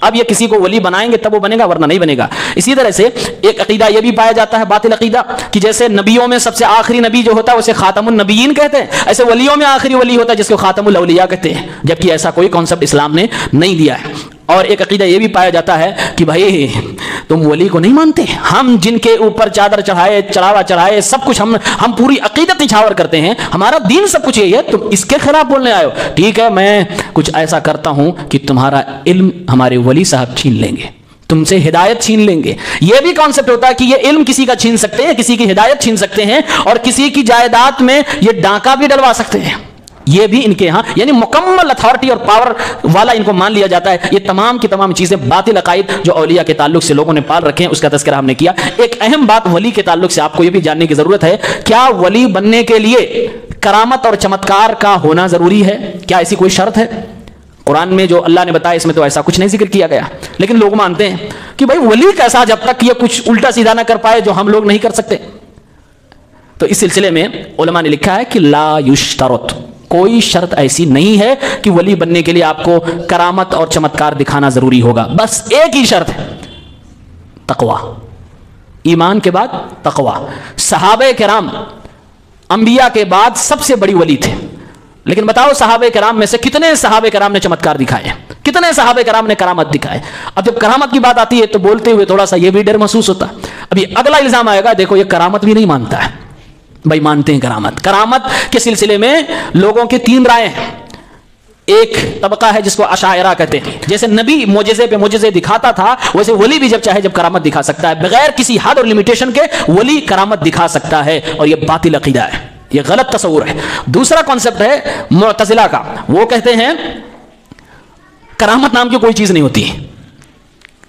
اب یہ کسی کو ولی بنائیں گے تب وہ بنے گا, ورنہ نہیں بنے گا. اسی طرح سے ایک عقیدہ یہ بھی پایا جاتا ہے, باطل عقیدہ, کہ جیسے نبیوں میں سب سے آخری نبی جو ہوتا ہے اسے خاتم النبیین کہتے ہیں, ایسے ولیوں میں آخری ولی ہوتا ہے جس کو خاتم الاولیاء کہتے ہیں, جبکہ ایسا کوئی کانسیپٹ اسلام نے نہیں دیا ہے. اور ایک عقیدہ یہ بھی پایا جاتا ہے کہ بھائی تم ولی کو نہیں مانتے, ہم جن کے اوپر چادر چڑھائے, چڑھاوا چڑھائے, سب کچھ ہم پوری عقیدت نچھاور کرتے ہیں, ہمارا دین سب کچھ یہی ہے, تم اس کے خلاف بولنے آئے ہو. ٹھیک ہے, میں کچھ ایسا کرتا ہوں کہ تمہارا علم ہمارے ولی صاحب چھین لیں گے, تم سے ہدایت چھین لیں گے. یہ بھی کانسیپٹ ہوتا ہے کہ یہ علم کسی کا چھین سکتے ہیں, کسی کی ہدایت چھین سکتے ہیں, اور کسی کی جائیداد میں یہ ڈاکہ بھی ڈلوا سکتے ہیں. یہ بھی ان کے ہاں یعنی مکمل اتھارٹی اور پاور والا ان کو مان لیا جاتا ہے. یہ تمام کی تمام چیزیں باطل عقائد جو اولیاء کے تعلق سے لوگوں نے پال رکھے ہیں, اس کا تذکرہ ہم نے کیا. ایک اہم بات ولی کے تعلق سے آپ کو یہ بھی جاننے کی ضرورت ہے, کیا ولی بننے کے لیے کرامت اور چمتکار کا ہونا ضروری ہے؟ کیا ایسی کوئی شرط ہے؟ قرآن میں جو اللہ نے بتایا اس میں تو ایسا کچھ نہیں ذکر کیا گیا, لیکن لوگ مانتے ہیں کہ بھائی ولی کیسا جب تک یہ کچھ الٹا سیدھا نہ کر پائے جو ہم لوگ نہیں کر سکتے. تو اس سلسلے میں علماء نے لکھا ہے کہ لا یشترط, کوئی شرط ایسی نہیں ہے کہ ولی بننے کے لیے آپ کو کرامت اور چمتکار دکھانا ضروری ہوگا. بس ایک ہی شرط ہے, تقوی. ایمان کے بعد تقوی. صحابہ کرام انبیاء کے بعد سب سے بڑی ولی تھے, لیکن بتاؤ صحابہ کرام میں سے کتنے صحابہ کرام نے چمتکار دکھائے, کتنے صحابہ کرام نے کرامت دکھائے؟ اب جب کرامت کی بات آتی ہے تو بولتے ہوئے تھوڑا سا یہ بھی ڈر محسوس ہوتا ہے. ابھی اگلا الزام آئے گا, دیکھو یہ کرامت بھی نہیں مانتا ہے. بھائی مانتے ہیں کرامت. کرامت کے سلسلے میں لوگوں کی تین رائے ہیں. ایک طبقہ ہے جس کو اشاعرہ کہتے ہیں, جیسے نبی معجزے پہ معجزے دکھاتا تھا ویسے ولی بھی جب چاہے جب کرامت دکھا سکتا ہے, بغیر کسی حد اور لمیٹیشن کے ولی کرامت دکھا سکتا ہے, اور یہ باطل عقیدہ ہے, یہ غلط تصور ہے. دوسرا کانسیپٹ ہے معتزلہ کا, وہ کہتے ہیں کرامت نام کی کوئی چیز نہیں ہوتی,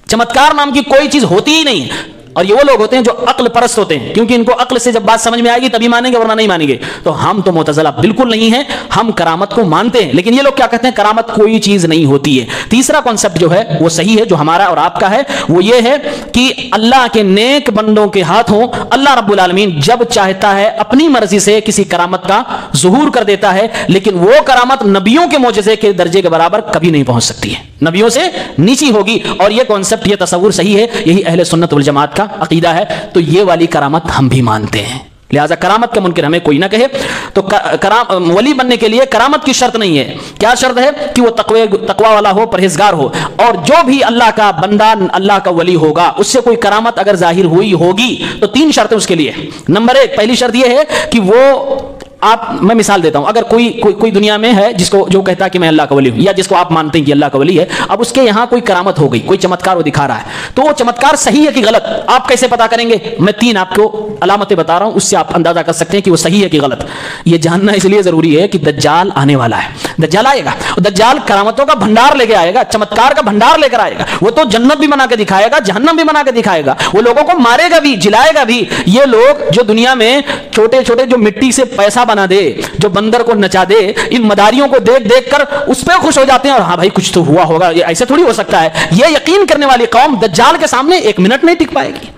چمتکار نام کی کوئی چیز ہوتی ہی نہیں. اور یہ وہ لوگ ہوتے ہیں جو عقل پرست ہوتے ہیں, کیونکہ ان کو عقل سے جب بات سمجھ میں آئے گی تبھی مانیں گے ورنہ نہیں مانیں گے. تو ہم تو معتزلہ بالکل نہیں ہیں, ہم کرامت کو مانتے ہیں, لیکن یہ لوگ کیا کہتے ہیں کرامت کوئی چیز نہیں ہوتی ہے. تیسرا کانسیپٹ جو ہے وہ صحیح ہے, جو ہمارا اور آپ کا ہے, وہ یہ ہے کہ اللہ کے نیک بندوں کے ہاتھوں اللہ رب العالمین جب چاہتا ہے اپنی مرضی سے کسی کرامت کا ظہور کر دیتا ہے, لیکن وہ کرامت نبیوں کے معجزے کے درجے کے برابر کبھی نہیں پہنچ سکتی ہے, نبیوں سے نیچی ہوگی. اور یہ کانسیپٹ, یہ تصور صحیح ہے, یہی اہل سنت والجماعت کا عقیدہ ہے. تو یہ والی کرامت ہم بھی مانتے ہیں, لہذا کرامت کا منکر ہمیں کوئی نہ کہے. تو ولی بننے کے لیے کرامت کی شرط نہیں ہے. کیا شرط ہے؟ کہ وہ تقوی والا ہو, پرہیزگار ہو, اور جو بھی اللہ کا بندہ اللہ کا ولی ہوگا اس سے کوئی کرامت اگر ظاہر ہوئی ہوگی تو تین شرطیں اس کے لیے. نمبر ایک, پہلی شرط یہ ہے کہ وہ میں مثال دیتا ہوں, اگر کوئی دنیا میں ہے جس کو جو کہتا ہے کہ میں اللہ کا ولی ہوں, یا جس کو آپ مانتے ہیں کہ اللہ کا ولی ہے, اب اس کے یہاں کوئی کرامت ہو گئی, کوئی چمتکار وہ دکھا رہا ہے, تو وہ چمتکار صحیح ہے کہ غلط آپ کیسے پتا کریں گے؟ میں تین آپ کو علامتیں بتا رہا ہوں, اس سے آپ اندازہ کر سکتے ہیں کہ وہ صحیح ہے کہ غلط. یہ جاننا اس لیے ضروری ہے کہ دجال آنے والا ہے, دجال آئے گا, دجال کرامتوں کا بھنڈار لے کے آئے گا, چمتکار کا بھنڈار لے کر آئے گا. وہ تو جنت بھی بنا کے دکھائے گا, جہنم بھی بنا کے دکھائے گا, وہ لوگوں کو مارے گا بھی, جلائے گا بھی. یہ لوگ جو دنیا میں چھوٹے چھوٹے جو مٹی سے پیسہ بنا دے, جو بندر کو نچا دے, ان مداریوں کو دیکھ دیکھ کر اس پہ خوش ہو جاتے ہیں, اور ہاں بھائی کچھ تو ہوا ہوگا, یہ ایسے تھوڑی ہو سکتا ہے. یہ یقین کرنے والی قوم دجال کے سامنے ایک منٹ نہیں ٹک پائے گی.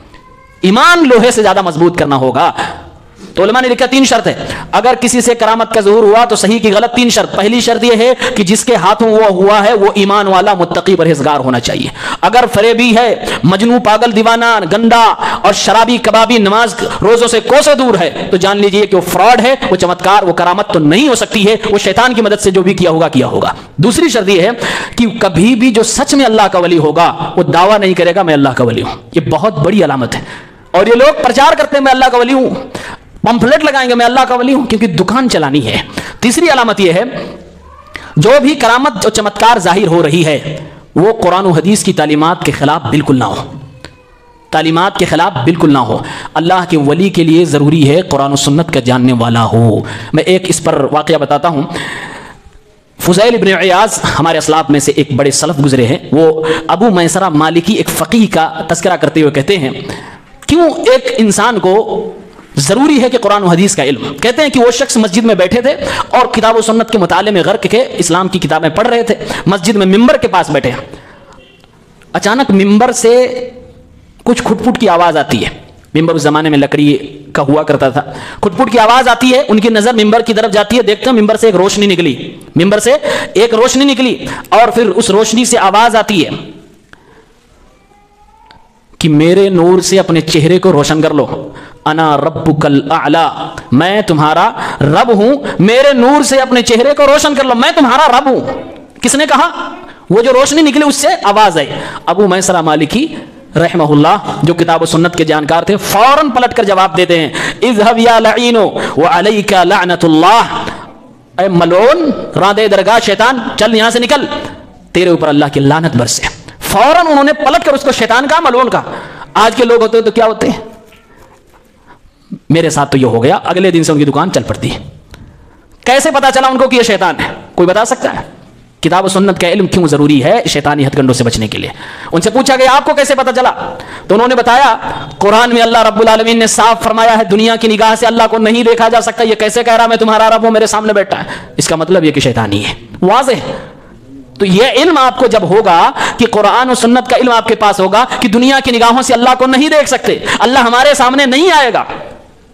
ایمان لوہے سے زیادہ مضبوط کرنا ہوگا. تو علماء نے لکھا تین شرط ہے, اگر کسی سے کرامت کا ظہور ہوا تو صحیح کی غلط. تین شرط. پہلی شرط یہ ہے کہ جس کے ہاتھوں وہ ہوا ہے وہ ایمان والا, متقی, پرہیزگار ہونا چاہیے. اگر فریبی ہے, مجنون, پاگل, دیوانہ, گندا اور شرابی, کبابی, نماز روزوں سے کوسے دور ہے, تو جان لیجئے کہ وہ فراڈ ہے, وہ چمتکار, وہ کرامت تو نہیں ہو سکتی ہے, وہ شیطان کی مدد سے جو بھی کیا ہوگا. دوسری شرط یہ ہے کہ کبھی بھی جو سچ میں اللہ کا ولی ہوگا وہ دعویٰ نہیں کرے گا میں اللہ کا ولی ہوں. یہ بہت بڑی علامت ہے, اور یہ لوگ پرچار کرتے ہیں میں اللہ کا ولی ہوں, پمفلٹ لگائیں گے میں اللہ کا ولی ہوں, کیونکہ دکان چلانی ہے. تیسری علامت یہ ہے جو بھی کرامت اور چمتکار ظاہر ہو رہی ہے وہ قرآن و حدیث کی تعلیمات کے خلاف بالکل نہ ہو, تعلیمات کے خلاف بالکل نہ ہو. اللہ کے ولی کے لیے ضروری ہے قرآن و سنت کا جاننے والا ہو. میں ایک اس پر واقعہ بتاتا ہوں. فضیل ابن عیاض ہمارے اسلاف میں سے ایک بڑے سلف گزرے ہیں, وہ ابو میسرہ مالکی ایک فقیہ کا تذکرہ کرتے ہوئے کہتے ہیں کیوں ایک انسان کو ضروری ہے کہ قرآن و حدیث کا علم. کہتے ہیں کہ وہ شخص مسجد میں بیٹھے تھے اور کتاب و سنت کے مطالعے میں غرق کے اسلام کی کتابیں پڑھ رہے تھے, مسجد میں ممبر کے پاس بیٹھے. اچانک ممبر سے کچھ کھٹ پھٹ کی آواز آتی ہے. ممبر اس زمانے میں لکڑی کا ہوا کرتا تھا. کھٹ پھٹ کی آواز آتی ہے, ان کی نظر ممبر کی طرف جاتی ہے, دیکھتے ہیں ممبر سے ایک روشنی نکلی, ممبر سے ایک روشنی نکلی, اور پھر اس روشنی سے آواز آتی ہے کہ میرے نور سے اپنے چہرے کو روشن کر لو، انا ربکل اعلی، میں تمہارا رب ہوں، میرے نور سے اپنے چہرے کو روشن کر لو، میں تمہارا رب ہوں۔ کس نے کہا؟ وہ جو روشنی نکلی اس سے آواز آئی۔ ابو میسرہ مالکی رحمہ اللہ جو کتاب و سنت کے جانکار تھے، فوراً پلٹ کر جواب دیتے ہیں، اذهب یا لعین وعلیک لعنت اللہ، اے ملعون راندے درگاہ شیطان، چل یہاں سے نکل، تیرے اوپر اللہ کی لعنت برسے۔ فوراً انہوں نے پلٹ کر اس کو شیطان کہا، ملعون کہا۔ آج کے لوگ ہوتے تو کیا ہوتے ہیں؟ میرے ساتھ تو یہ ہو گیا، اگلے دن سے ان کی دکان چل پڑتی ہے۔ کیسے پتا چلا ان کو کہ یہ شیطان ہے؟ کوئی بتا سکتا ہے؟ کتاب و سنت کا علم کیوں ضروری ہے شیطانی ہتھ کنڈوں سے بچنے کے لیے؟ ان سے پوچھا گیا آپ کو کیسے پتا چلا؟ تو انہوں نے بتایا قرآن میں اللہ رب العالمین نے صاف فرمایا ہے دنیا کی نگاہ سے اللہ کو نہیں دیکھا جا سکتا۔ یہ کیسے کہہ رہا میں تمہارا رب ہوں، میرے سامنے بیٹھا ہے؟ اس کا مطلب یہ کہ شیطانی ہے، واضح۔ تو یہ علم آپ کو جب ہوگا کہ قرآن و سنت کا علم آپ کے پاس ہوگا کہ دنیا کی نگاہوں سے اللہ کو نہیں دیکھ سکتے، اللہ ہمارے سامنے نہیں آئے گا،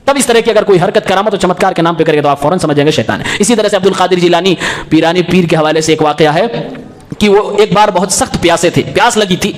تب اس طرح کی اگر کوئی حرکت کرامت و چمتکار کے نام پہ کرے گا تو آپ فوراً سمجھ جائیں گے شیطان ہے۔ اسی طرح سے عبد القادر جیلانی پیرانی پیر کے حوالے سے ایک واقعہ ہے کہ وہ ایک بار بہت سخت پیاسے تھے، پیاس لگی تھی،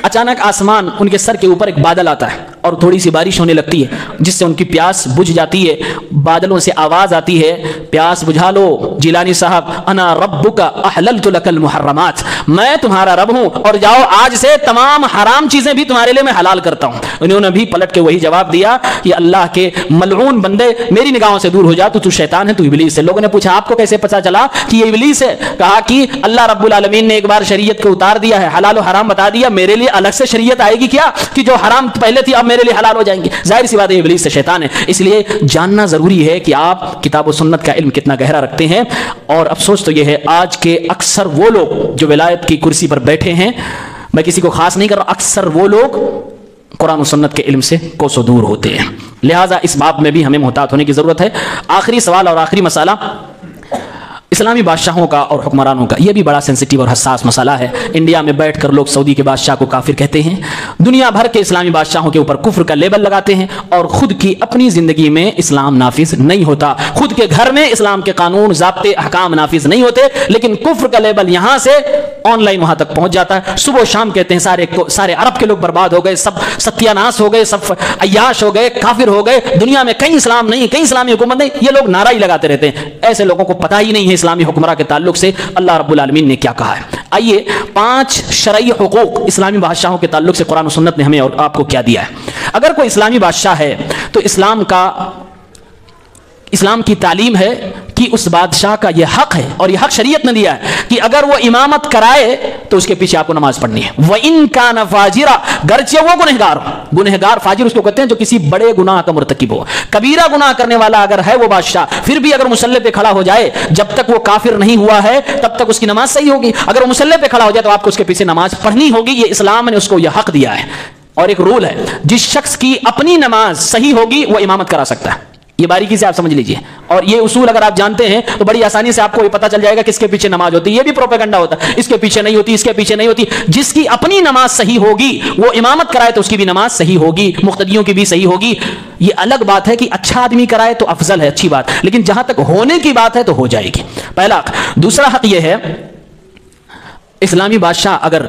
اچانک آسمان ان کے سر کے اوپر ایک بادل آتا ہے اور تھوڑی سی بارش ہونے لگتی ہے جس سے ان کی پیاس بجھ جاتی ہے۔ بادلوں سے آواز آتی ہے، پیاس بجھا لو جیلانی صاحب، انا ربک احللت لک المحرمات، میں تمہارا رب ہوں اور جاؤ آج سے تمام حرام چیزیں بھی تمہارے لیے میں حلال کرتا ہوں۔ انہوں نے بھی پلٹ کے وہی جواب دیا کہ اللہ کے ملعون بندے میری نگاہوں سے دور ہو جا، تو شیطان ہے، تو ابلیس ہے۔ لوگوں نے پوچھا آپ کو کیسے پتا چلا کہ یہ ابلیس ہے؟ کہا کہ اللہ رب العالمین نے ایک بار شریعت کو اتار دیا ہے، حلال و حرام بتا دیا، میرے لیے الگ سے شریعت آئے گی کیا کہ جو حرام پہلے تھی اب میرے لیے حلال ہو جائیں گی؟ ظاہر سی بات ہے ابلیس سے، شیطان ہے۔ اس لیے جاننا ضروری ہے کہ آپ کتاب و سنت کا علم کتنا گہرا رکھتے ہیں۔ اور افسوس تو یہ ہے آج کے اکثر وہ لوگ جو ولایت کی کرسی پر بیٹھے ہیں، میں کسی کو خاص نہیں کر رہا، اکثر وہ لوگ قرآن و سنت کے علم سے کوسوں دور ہوتے ہیں۔ لہٰذا اس باب میں بھی ہمیں محتاط ہونے کی ضرورت ہے۔ آخری سوال اور آخری مسئلہ اسلامی بادشاہوں کا اور حکمرانوں کا، یہ بھی بڑا سینسٹیو اور حساس مسئلہ ہے۔ انڈیا میں بیٹھ کر لوگ سعودی کے بادشاہ کو کافر کہتے ہیں، دنیا بھر کے اسلامی بادشاہوں کے اوپر کفر کا لیبل لگاتے ہیں، اور خود کی اپنی زندگی میں اسلام نافذ نہیں ہوتا، خود کے گھر میں اسلام کے قانون ضابطے احکام نافذ نہیں ہوتے، لیکن کفر کا لیبل یہاں سے آن لائن وہاں تک پہنچ جاتا ہے۔ صبح و شام کہتے ہیں سارے عرب کے لوگ برباد ہو گئے، سب ستیہ ناس ہو گئے، سب عیاش ہو گئے، کافر ہو گئے، دنیا میں کہیں اسلام نہیں، کہیں اسلامی حکومت نہیں، یہ لوگ نعرہ ہی لگاتے رہتے ہیں۔ ایسے لوگوں کو پتہ ہی نہیں ہے اسلامی حکمراں کے تعلق سے اللہ رب العالمین نے کیا کہا ہے۔ آئیے 5 شرعی حقوق اسلامی بادشاہوں کے تعلق سے قرآن و سنت نے ہمیں اور آپ کو کیا دیا ہے۔ اگر کوئی اسلامی بادشاہ ہے تو اسلام کی تعلیم ہے کہ اس بادشاہ کا یہ حق ہے، اور یہ حق شریعت نے دیا ہے کہ اگر وہ امامت کرائے تو اس کے پیچھے آپ کو نماز پڑھنی ہے۔ وَإِن كَانَ فَاجِرًا، گرچہ وہ گنہگار ہو، گنہگار فاجر اس کو کہتے ہیں جو کسی بڑے گناہ کا مرتکب ہو، کبیرہ گناہ کرنے والا اگر ہے وہ بادشاہ، پھر بھی اگر مصلی پہ کھڑا ہو جائے، جب تک وہ کافر نہیں ہوا ہے تب تک اس کی نماز صحیح ہوگی۔ اگر وہ مصلی پہ کھڑا ہو جائے تو آپ کو اس کے پیچھے نماز پڑھنی ہوگی، یہ اسلام نے اس کو یہ حق دیا ہے۔ اور ایک رول ہے، جس شخص کی اپنی نماز صحیح ہوگی وہ امامت کرا سکتا ہے۔ یہ باریکی سے آپ سمجھ لیجئے، اور یہ اصول اگر آپ جانتے ہیں تو بڑی آسانی سے آپ کو یہ پتہ چل جائے گا کس کے پیچھے نماز ہوتی ہے۔ یہ بھی پروپیگنڈا ہوتا ہے، اس کے پیچھے نہیں ہوتی، اس کے پیچھے نہیں ہوتی۔ جس کی اپنی نماز صحیح ہوگی وہ امامت کرائے تو اس کی بھی نماز صحیح ہوگی، مقتدیوں کی بھی صحیح ہوگی۔ یہ الگ بات ہے کہ اچھا آدمی کرائے تو افضل ہے، اچھی بات، لیکن جہاں تک ہونے کی بات ہے تو ہو جائے گی۔ پہلا حق۔ دوسرا حق یہ ہے، اسلامی بادشاہ اگر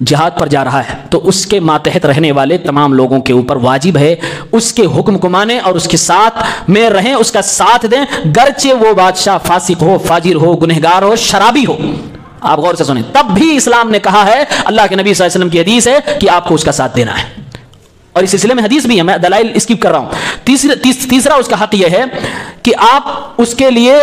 جہاد پر جا رہا ہے تو اس کے ماتحت رہنے والے تمام لوگوں کے اوپر واجب ہے اس کے حکم کو مانیں اور اس کے ساتھ میں رہیں، اس کا ساتھ دیں، گرچہ وہ بادشاہ فاسق ہو، فاجر ہو، گنہگار ہو، شرابی ہو۔ آپ غور سے سنیں، تب بھی اسلام نے کہا ہے، اللہ کے نبی صلی اللہ علیہ وسلم کی حدیث ہے کہ آپ کو اس کا ساتھ دینا ہے، اور اس سلسلے میں حدیث بھی ہے، میں دلائل اسکپ کر رہا ہوں۔ تیسرا اس کا حق یہ ہے کہ آپ اس کے لیے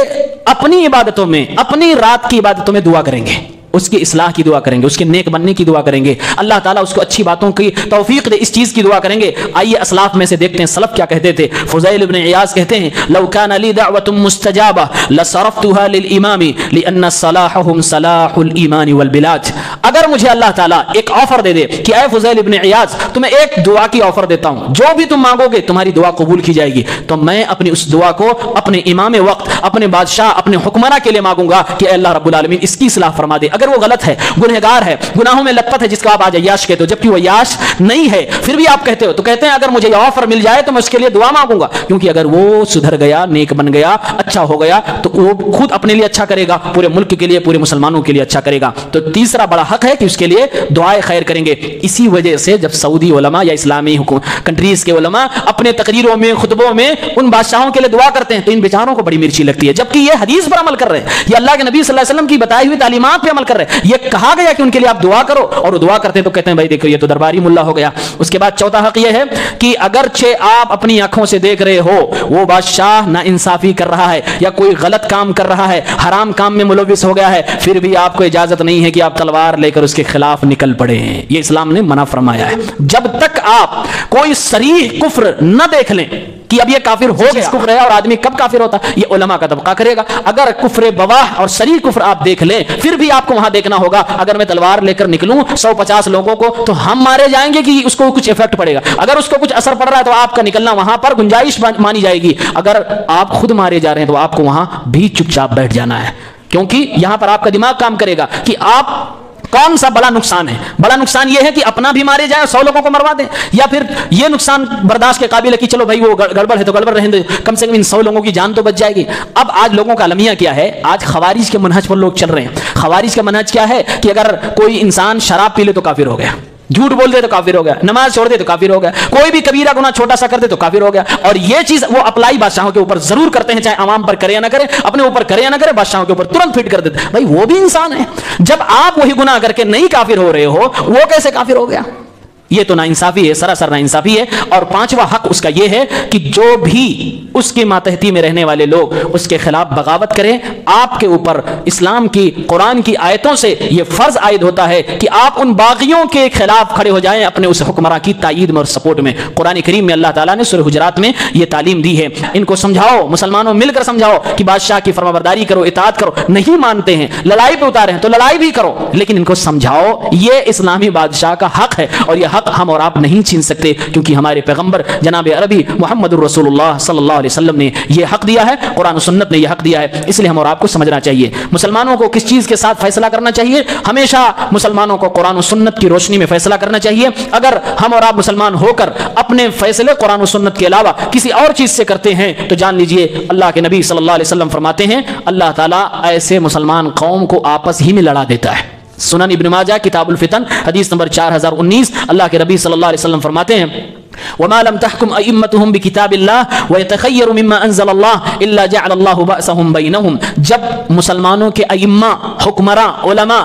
اپنی عبادتوں میں، اپنی رات کی عبادتوں میں دعا کریں گے، اس کی اصلاح کی دعا کریں گے، اس کے نیک بننے کی دعا کریں گے، اللہ تعالیٰ اس کو اچھی باتوں کی توفیق دے، اس چیز کی دعا کریں گے۔ آئیے اسلاف میں سے دیکھتے ہیں سلف کیا کہتے تھے۔ فضیل ابن عیاض کہتے ہیں، لو کان لی دعوۃ مستجابہ لصرفتها للامام لان صلاحهم صلاح الایمان والبلاد۔ اگر مجھے اللہ تعالیٰ ایک آفر دے دے کہ اے فضیل ابن عیاض تمہیں ایک دعا کی آفر دیتا ہوں، جو بھی تم مانگو گے تمہاری دعا قبول کی جائے گی، تو میں اپنی اس دعا کو اپنے امام وقت، اپنے بادشاہ، اپنے حکمراں کے لیے مانگوں گا کہ اے اللہ رب العالمین اس کی اصلاح فرما دے۔ اگر اگر وہ غلط ہے, گنہگار ہے, گناہوں میں لت پت ہے, جس کو آپ آج عیاش کہتے ہو, جبکہ وہ عیاش نہیں ہے, پھر بھی آپ کہتے ہو, تو کہتے ہیں اگر مجھے یہ آفر مل جائے تو میں اس کے لیے دعا مانگوں گا, کیونکہ اگر وہ سدھر گیا, نیک بن گیا, اچھا ہو گیا, تو وہ خود اپنے لیے اچھا کرے گا, پورے ملک کے لیے, پورے مسلمانوں کے لیے اچھا کرے گا. تو تیسرا بڑا حق ہے کہ اس کے لیے دعائے خیر کریں گے. اسی وجہ سے جب سعودی علماء یا اسلامی کنٹریز کے علماء اپنے تقریروں میں, خطبوں میں ان بادشاہوں کے لیے دعا کرتے ہیں تو ان بیچاروں کو بڑی مرچی لگتی ہے, جبکہ یہ حدیث پر عمل کر رہے ہیں, یہ اللہ کے نبی صلی اللہ علیہ وسلم کی بتائی ہوئی تعلیمات پہ عمل کر رہے ہیں. یہ کہا گیا کہ ان کے لیے آپ دعا کرو, اور وہ دعا کرتے ہیں تو کہتے ہیں بھائی دیکھو یہ تو درباری ملا ہو گیا. اس کے بعد چوتھا حق یہ ہے کہ اگرچہ آپ اپنی آنکھوں سے دیکھ رہے ہو وہ بادشاہ نا انصافی کر رہا ہے یا کوئی غلط کام کر رہا ہے, حرام کام میں ملوث ہو گیا ہے, پھر بھی آپ کو اجازت نہیں ہے کہ آپ تلوار لے کر اس کے خلاف نکل پڑے ہیں. یہ اسلام نے منع فرمایا ہے. جب تک آپ کوئی صریح کفر نہ دیکھ لیں کہ اب یہ کافر ہو گیا, کفر ہے, اور آدمی کب کافر ہوتا ہے یہ علماء کا طبقہ کرے گا. اگر کفر بواح اور صریح کفر آپ دیکھ لیں, پھر بھی آپ کو وہاں دیکھنا ہوگا, اگر میں تلوار لے کر نکلوں 150 لوگوں کو تو ہم مارے جائیں گے کہ اس کو کچھ افیکٹ پڑے گا. اگر اس کو کچھ اثر پڑ رہا ہے تو آپ کا نکلنا وہاں پر گنجائش مانی جائے گی. اگر آپ خود مارے جا رہے ہیں تو آپ کو وہاں بھی چپ چاپ بیٹھ جانا ہے, کیونکہ یہاں پر آپ کا دماغ کام کرے گا کہ آپ کون سا بڑا نقصان ہے. بڑا نقصان یہ ہے کہ اپنا بھی مارے جائیں, 100 لوگوں کو مروا دیں, یا پھر یہ نقصان برداشت کے قابل ہے کہ چلو بھائی وہ گڑبڑ ہے تو گڑبڑ رہنے دیں, کم سے کم ان 100 لوگوں کی جان تو بچ جائے گی. اب آج لوگوں کا المیہ کیا ہے, آج خوارج کے منہج پر لوگ چل رہے ہیں. خوارج کا منہج کیا ہے کہ اگر کوئی انسان شراب پی لے تو کافر ہو گیا, جھوٹ بول دے تو کافر ہو گیا, نماز چھوڑ دے تو کافر ہو گیا, کوئی بھی کبیرہ گناہ چھوٹا سا کر دے تو کافر ہو گیا. اور یہ چیز وہ اپلائی بادشاہوں کے اوپر ضرور کرتے ہیں, چاہے عوام پر کرے یا نہ کرے, اپنے اوپر کرے یا نہ کرے, بادشاہوں کے اوپر ترنت فٹ کر دیتے ہیں. بھائی وہ بھی انسان ہے, جب آپ وہی گناہ کر کے نہیں کافر ہو رہے ہو, وہ کیسے کافر ہو گیا؟ یہ تو ناانصافی ہے, سراسر ناانصافی ہے. اور پانچواں حق اس کا یہ ہے کہ جو بھی اس کے ماتحتی میں رہنے والے لوگ اس کے خلاف بغاوت کریں, آپ کے اوپر اسلام کی, قرآن کی آیتوں سے یہ فرض عائد ہوتا ہے کہ آپ ان باغیوں کے خلاف کھڑے ہو جائیں اپنے اس حکمراں کی تائید میں اور سپورٹ میں. قرآن کریم میں اللہ تعالیٰ نے سورہ حجرات میں یہ تعلیم دی ہے. ان کو سمجھاؤ, مسلمانوں مل کر سمجھاؤ کہ بادشاہ کی فرمانبرداری کرو, اطاعت کرو. نہیں مانتے ہیں, لڑائی پہ اتارے ہیں تو لڑائی بھی کرو, لیکن ان کو سمجھاؤ یہ اسلامی بادشاہ کا حق ہے, اور یہ حق ہم اور آپ نہیں چھین سکتے, کیونکہ ہمارے پیغمبر جناب عربی محمد الرسول اللہ صلی اللہ علیہ وسلم نے یہ حق دیا ہے, قرآن و سنت نے یہ حق دیا ہے. اس لیے ہم اور آپ کو سمجھنا چاہیے. مسلمانوں کو کس چیز کے ساتھ فیصلہ کرنا چاہیے؟ ہمیشہ مسلمانوں کو قرآن و سنت کی روشنی میں فیصلہ کرنا چاہیے. اگر ہم اور آپ مسلمان ہو کر اپنے فیصلے قرآن و سنت کے علاوہ کسی اور چیز سے کرتے ہیں تو جان لیجئے اللہ کے نبی صلی اللہ علیہ وسلم فرماتے ہیں اللہ تعالیٰ ایسے مسلمان قوم کو آپس ہی میں لڑا دیتا ہے. سنن ابن ماجہ کتاب الفتن حدیث نمبر 4019, اللہ کے نبی صلی اللہ علیہ وسلم فرماتے ہیں وما لم تحكم ائمتهم بكتاب الله ويتخيروا مما انزل الله الا جعل الله بأسهم بينهم. جب مسلمانوں کے ائمہ, حکمراں, علماء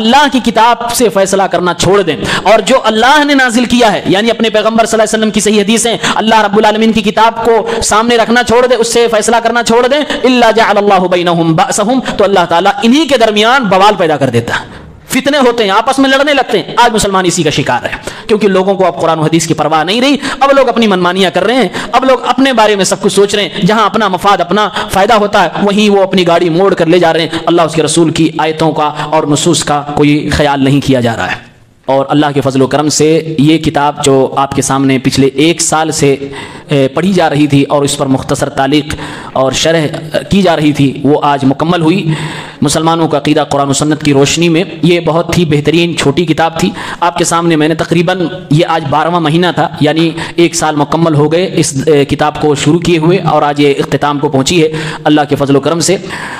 اللہ کی کتاب سے فیصلہ کرنا چھوڑ دیں اور جو اللہ نے نازل کیا ہے, یعنی اپنے پیغمبر صلی اللہ علیہ وسلم کی صحیح حدیثیں, اللہ رب العالمین کی کتاب کو سامنے رکھنا چھوڑ دیں, اس سے فیصلہ کرنا چھوڑ دیں, الا جعل الله بينهم بأسهم, تو اللہ تعالیٰ انہی کے درمیان بوال پیدا کر دیتا ہے, فتنے ہوتے ہیں, آپس میں لڑنے لگتے ہیں. آج مسلمان اسی کا شکار ہے, کیونکہ لوگوں کو اب قرآن و حدیث کی پرواہ نہیں رہی. اب لوگ اپنی منمانیاں کر رہے ہیں, اب لوگ اپنے بارے میں سب کچھ سوچ رہے ہیں, جہاں اپنا مفاد, اپنا فائدہ ہوتا ہے وہیں وہ اپنی گاڑی موڑ کر لے جا رہے ہیں. اللہ اس کے رسول کی آیتوں کا اور نصوص کا کوئی خیال نہیں کیا جا رہا ہے. اور اللہ کے فضل و کرم سے یہ کتاب جو آپ کے سامنے پچھلے 1 سال سے پڑھی جا رہی تھی اور اس پر مختصر تعلیق اور شرح کی جا رہی تھی, وہ آج مکمل ہوئی. مسلمانوں کا عقیدہ قرآن و سنت کی روشنی میں یہ بہت ہی بہترین چھوٹی کتاب تھی. آپ کے سامنے میں نے تقریباً یہ آج 12واں مہینہ تھا, یعنی 1 سال مکمل ہو گئے اس کتاب کو شروع کیے ہوئے, اور آج یہ اختتام کو پہنچی ہے اللہ کے فضل و کرم سے.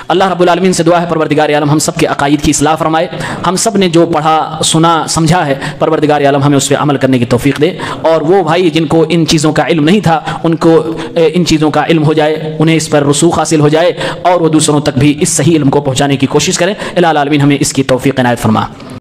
اللہ رب العالمین سے دعا ہے پروردگار عالم ہم سب کے عقائد کی اصلاح فرمائے. ہم سب نے جو پڑھا سنا سمجھا ہے پروردگار عالم ہمیں اس پہ عمل کرنے کی توفیق دے, اور وہ بھائی جن کو ان چیزوں کا علم نہیں تھا ان کو ان چیزوں کا علم ہو جائے, انہیں اس پر رسوخ حاصل ہو جائے, اور وہ دوسروں تک بھی اس صحیح علم کو پہنچانے کی کوشش کریں. الہ العالمین ہمیں اس کی توفیق عنایت فرما.